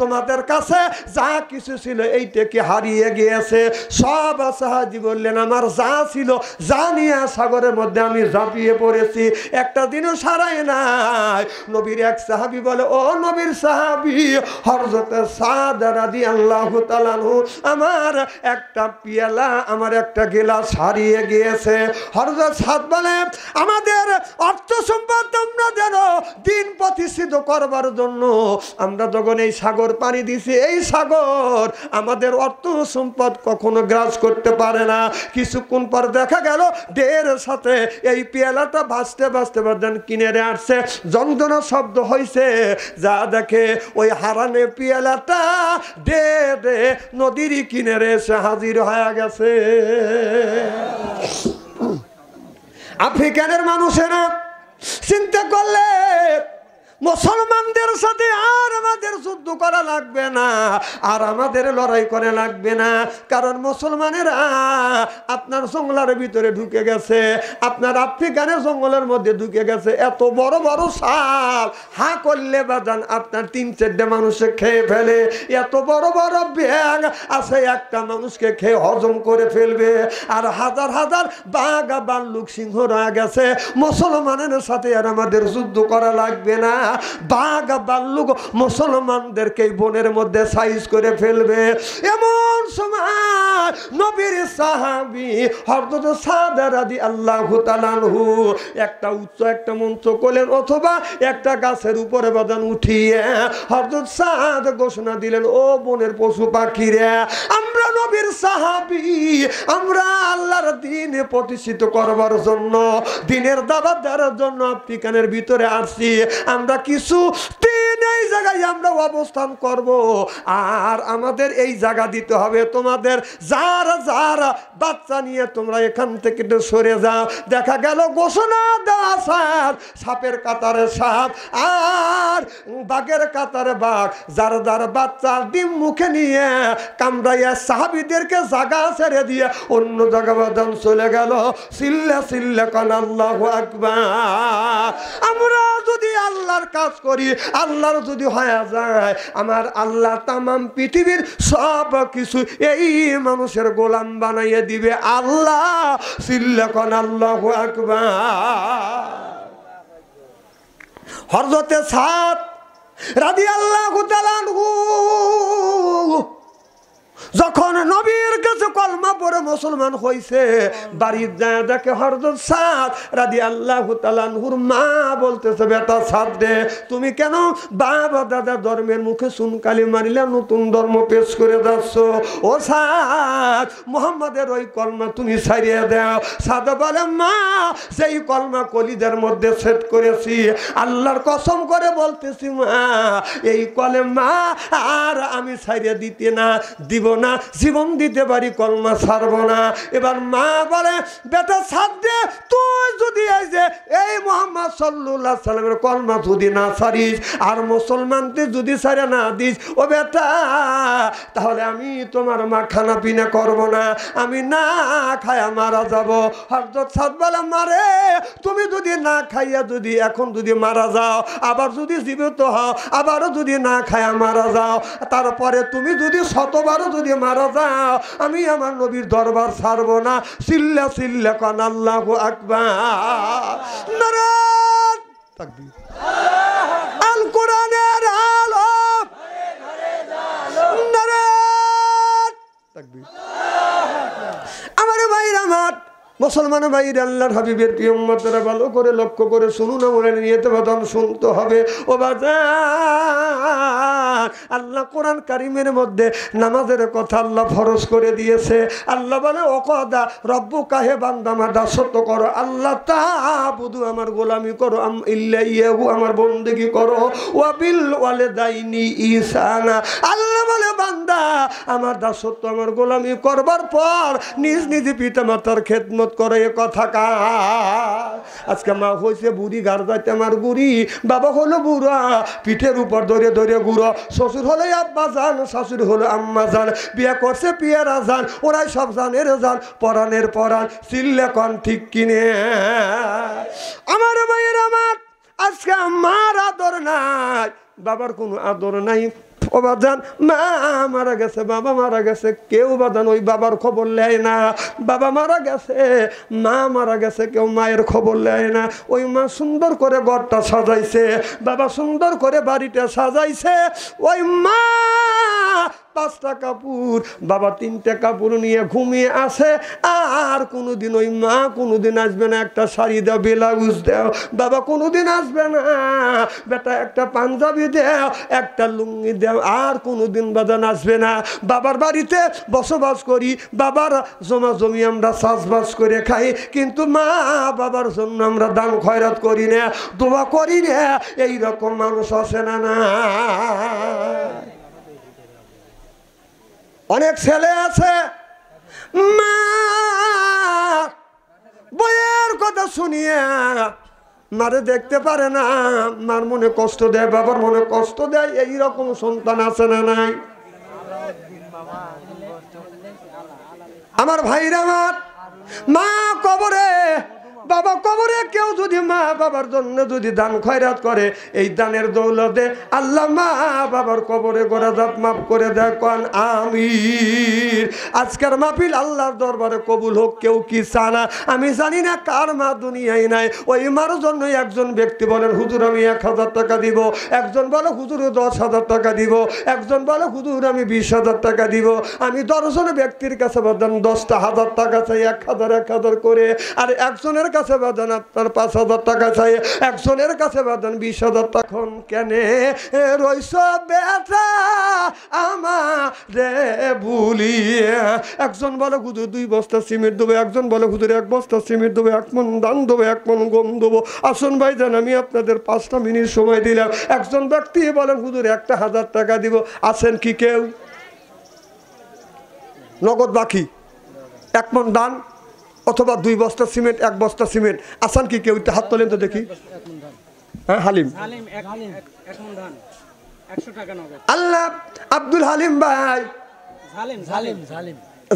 তোমাদের কাছে যা কিছু ছিল এইটা কি হারিয়ে গিয়েছে? সব সাহাবী বললেন আমার যা ছিল যা নিয়ে সাগরের মধ্যে আমি ঝাঁপিয়ে পড়েছি একটা দিনও সারাই নাই। নবীর এক সাহাবী বলে ও নবীর সাহাবী হযরত সাদ রাদিয়াল্লাহু তাআলা আনহু আমার একটা পিয়ালা আমার একটা গিলাস হারিয়ে গিয়েছে। হযরত সাদ বলে আমাদের অর্থ সম্পদ আমরা যেন দিন প্রতিষ্ঠিত করবার জন্য আমরা যখন এই সাগর পাড়ি দিছি, এই সাগর আমাদের অর্থ সম্পদ কখনো গ্রাস করতে পারে না। কিছুক্ষণ পর দেখা গেল ঢের সাথে এই পেয়ালাটা ভাসতে ভাসতে বাদান কিনারে আসছে, যন্ত্রণা শব্দ হয়েছে। যা দেখে ওই হারানে পেয়ালাটা ডে ডে নদীর কিনারে এসে হাজির হয়ে গেছে। আফ্রিকানের মানুষেরা চিন্তা করলে মুসলমানদের সাথে আর আমাদের যুদ্ধ করা লাগবে না, আর আমাদের লড়াই করে লাগবে না, কারণ মুসলমানেরা আপনার জঙ্গলের ভিতরে ঢুকে গেছে, আপনার আফ্রিকানের জঙ্গলের মধ্যে ঢুকে গেছে। এত বড় বড় সাপ হা করলে বাজান আপনার 3-4 মানুষকে খেয়ে ফেলে। এত বড় বড় ব্যাঙ আছে একটা মানুষকে খেয়ে হজম করে ফেলবে। আর হাজার হাজার বাঘ ভাল্লুক সিংহ রয়ে গেছে। মুসলমানের সাথে আর আমাদের যুদ্ধ করা লাগবে না। বাঘ ভাল্লুক মুসলমানদেরকে বনের মধ্যে সাইজ করে ফেলবে। এমন সময় নবীর সাহাবী হযরত সাদ রাদিয়াল্লাহু তাআলা আনহু একটা উচ্চ একটা মঞ্চ করলেন অথবা একটা গাছের উপরে বাদান উঠিয়ে হযরত সাদ ঘোষণা দিলেন ও বনের পশু পাখিরা, আমরা নবীর সাহাবী, আমরা আল্লাহর দ্বীন প্রতিষ্ঠিত করবার জন্য, দ্বীনের দাওয়াত দেওয়ার জন্য আফ্রিকানের ভিতরে আসছি। আমরা কিছু দিন এই জায়গায় আমরা অবস্থান করব, আর আমাদের এই জায়গা দিতে হবে তোমাদের। যারা যারা বাচ্চা নিয়ে তোমরা এখান থেকে একটু সরে যাও। দেখা গেল ঘোষণা দেওয়া সাপ, সাপের কাতারে সাপ আর বাঘের কাতারে বাঘ। যার যার বাচ্চা ডিম মুখে নিয়ে কামড়াইয়া সাহাবীদেরকে জায়গা ছেড়ে দিয়ে অন্য জায়গা বাদান চলে গেল। সিল্লা সিল্লা কান আল্লাহু আকবার। আমরা যদি আল্লাহর কাজ করি, আল্লাহর যদি হয়ে যায়, আমার আল্লাহ তামাম পৃথিবীর সব কিছু এই মানুষের গোলাম বানাইয়ে দিবে। আল্লাহ সিল্লাকান আল্লাহু আকবার। হযরতে সাদ রাদিয়াল্লাহু তাআলা আনহু যখন নবীর কাছে কলমা পড়ে মুসলমান হইছে, বাড়ির যায় দেখে হযরত সাদ রাদিয়াল্লাহু তাআলা আনহুর মা বলতেছে, বেটা সাদ রে, তুমি কেন বাবা দাদা ধর্মের মুখে সুনকালি মারিলে নতুন ধর্ম পেশ করে যাচ্ছ? ও সাদ, মুহাম্মাদের ওই কলমা তুমি ছাড়িয়ে দাও। সাদ বলে, মা সেই কলমা কলিজার মধ্যে সেট করেছি, আল্লাহর কসম করে বলতেছি মা, এই কলমা আর আমি ছাড়িয়ে দিতে না দিব না, জীবন দিতে পারি, কলমা ছাড়বো না। এবার মা বলে, বেটা সাদ দে, তুই যদি এই যে এই মুহাম্মদ সাল্লাল্লাহু আলাইহি সাল্লামের কলমা যদি না ছাড়িস আর মুসলমানদের যদি ছাড়া না দিস, ও বেটা, তাহলে আমি তোমার মা খানা পিনা করবো না, আমি না খায়া মারা যাব। হযরত সাদ বলে, মারে তুমি যদি না খাইয়া যদি এখন যদি মারা যাও, আবার যদি জীবিত হও, আবারও যদি না খায়া মারা যাও, তারপরে তুমি যদি শতবারও যদি মারা যাও, আমি আমার নবীর দরবার ছাড়বো না। সিল্লা সিল্লা কান আল্লাহু আকবার, নারায়ে তাকবীর। আল কোরআনের আলো, নারায়ে তাকবীর। আমার ভাইরা, আমার মুসলমান ভাইরা, আল্লাহর হাবিবের প্রিয় উম্মতরা ভালো করে লক্ষ্য করে শুনুন, আমরা নিয়ত বাদান শুনতে হবে। ও বাজার, আল্লাহ কোরআন কারিমের মধ্যে নামাজের কথা আল্লাহ ফরজ করে দিয়েছে। আল্লাহ বলে, ওয়াকাদা রব্বুকা, হে বান্দা আমার দাসত্ব করো, আল্লাহ তা'বুদু আমার গোলামি করো, ইল্লা ইয়াহু আমার বন্দেগী করো, ওয়া বিল ওয়ালিদাইনি ইহসানা। আল্লাহ বলে, বান্দা আমার দাসত্ব আমার গোলামি করবার পর নিজ নিজ পিতা মাতার খেদমত করে। এ কথা কার? আজকে মা হয়েছে বুড়ি, গার যাইতে আমার গুড়ি, বাবা হলো বুড়া, পিঠের উপর ধরে ধরে গুড়ো, শ্বশুর হলে আব্বা জান, শাশুড়ি হলো আম্মা জান, বিয়ে করছে পিয়ারা জান, ওরাই সব জানের জান, পরাণের পরাণ, চিল্লে কন ঠিক কিনে। আমার ভাইয়ের, আমার আজকে মার আদর নাই, বাবার কোনো আদর নাই। ও বাজান, মা মারা গেছে, বাবা মারা গেছে, কেউ বাজান ওই বাবার খবর নেয় না। বাবা মারা গেছে, মা মারা গেছে, কেউ মায়ের খবর নেয় না। ওই মা সুন্দর করে ঘরটা সাজাইছে, বাবা সুন্দর করে বাড়িটা সাজাইছে, ওই মা 5টা কাপড়, বাবা 3টে কাপড় নিয়ে ঘুমিয়ে আসে। আর কোনোদিন ওই মা কোনোদিন আসবে না, একটা শাড়ি দাও, ব্লাউজ দাও, বাবা কোনোদিন আসবে না, বেটা একটা পাঞ্জাবি দাও, একটা লুঙ্গি দাও, আর কোনোদিন বাজান আসবে না। বাবার বাড়িতে বসবাস করি, বাবার জমা জমি আমরা চাষবাস করে খাই, কিন্তু মা বাবার জন্য আমরা দান খয়রাত করি না, দোয়া করি না। এইরকম মানুষ আসে না? না, অনেক ছেলে আছে মা বইয়ের কথা শুনিয়ে মারে দেখতে পারে না, মার মনে কষ্ট দেয়, বাবার মনে কষ্ট দেয়। এইরকম সন্তান আছে না নাই? আমার ভাইরা, আমার মা কবরে, বাবা কবরে, কেউ যদি মা বাবার জন্য যদি দান খয়রাত করে, এই দানের দৌলতে আল্লাহ মা বাবার কবরে গোরাজাত মাফ করে দেয়। কোন আমির। আজকের মাহফিল আল্লাহর দরবারে কবুল হোক, কেউ কি চানা? আমি জানি না কার মা দুনিয়ায় নাই। ওই মার জন্য একজন ব্যক্তি বলেন, হুজুর আমি 1000 টাকা দিব, একজন বলে হুজুর 10,000 টাকা দিব, একজন বলে হুজুর আমি 20,000 টাকা দিব। আমি 10 জন ব্যক্তির কাছে বললাম 10,000 টাকা চাই, 1000 করে। আর একজনের কাছে বাদান আপনার 5,000 টাকা চাই, একজনের কাছে বাদান 20,000 টাকা। কেন রইস বেটা আমারে ভুলিয়ে? একজন বলে হুজুর 2 বস্তা সিমেন্ট দেবো, একজন বলে হুজুর 1 বস্তা সিমেন্ট দেবো, 1 মণ ধান দেবো, 1 মণ গম দেবো। আসুন ভাইজান, আমি আপনাদের 5টা মিনিট সময় দিলাম। একজন ব্যক্তি বলেন হুজুর 1000 টাকা দিব। আছেন কি কেউ? নগদ বাকি 1 মণ ধান অথবা 2 বস্তা সিমেন্ট, 1 বস্তা সিমেন্ট। আসান কি কেউ? হাত তোলেন তো দেখি। হ্যাঁ, হালিম, আল্লাহ আব্দুল হালিম ভাই,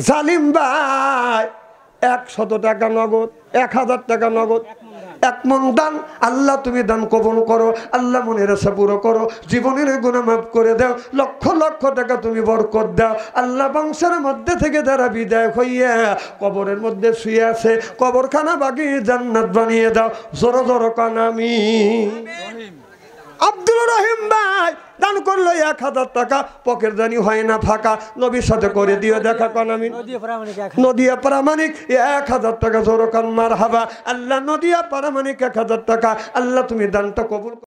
জালিম ভাই 100 টাকা নগদ, 1000 টাকা নগদ, 1 মণ দান। আল্লাহ তুমি দান কবুল করো, আল্লাহ মনের আশা পুরো করো, জীবনের গুনাহ মাফ করে দাও, লক্ষ লক্ষ টাকা তুমি বরকত দাও। আল্লাহ বংশের মধ্যে থেকে যারা বিদায় হইয়া কবরের মধ্যে শুয়ে আছে, কবরখানা বাগিয়ে জান্নাত বানিয়ে দাও। জোর জোর কান আমিন। আব্দুল রহিম ভাই দান দান করলো 1000 টাকা পকেট জানি হয় না ফাঁকা নবীর সাথে করে দিও দেখা কোন আমি নদিয়া প্রামাণিক 1000 টাকা জোরকান মারহাবা আল্লাহ নদিয়া প্রামাণিক 1000 টাকা আল্লাহ তুমি দানটা কবুল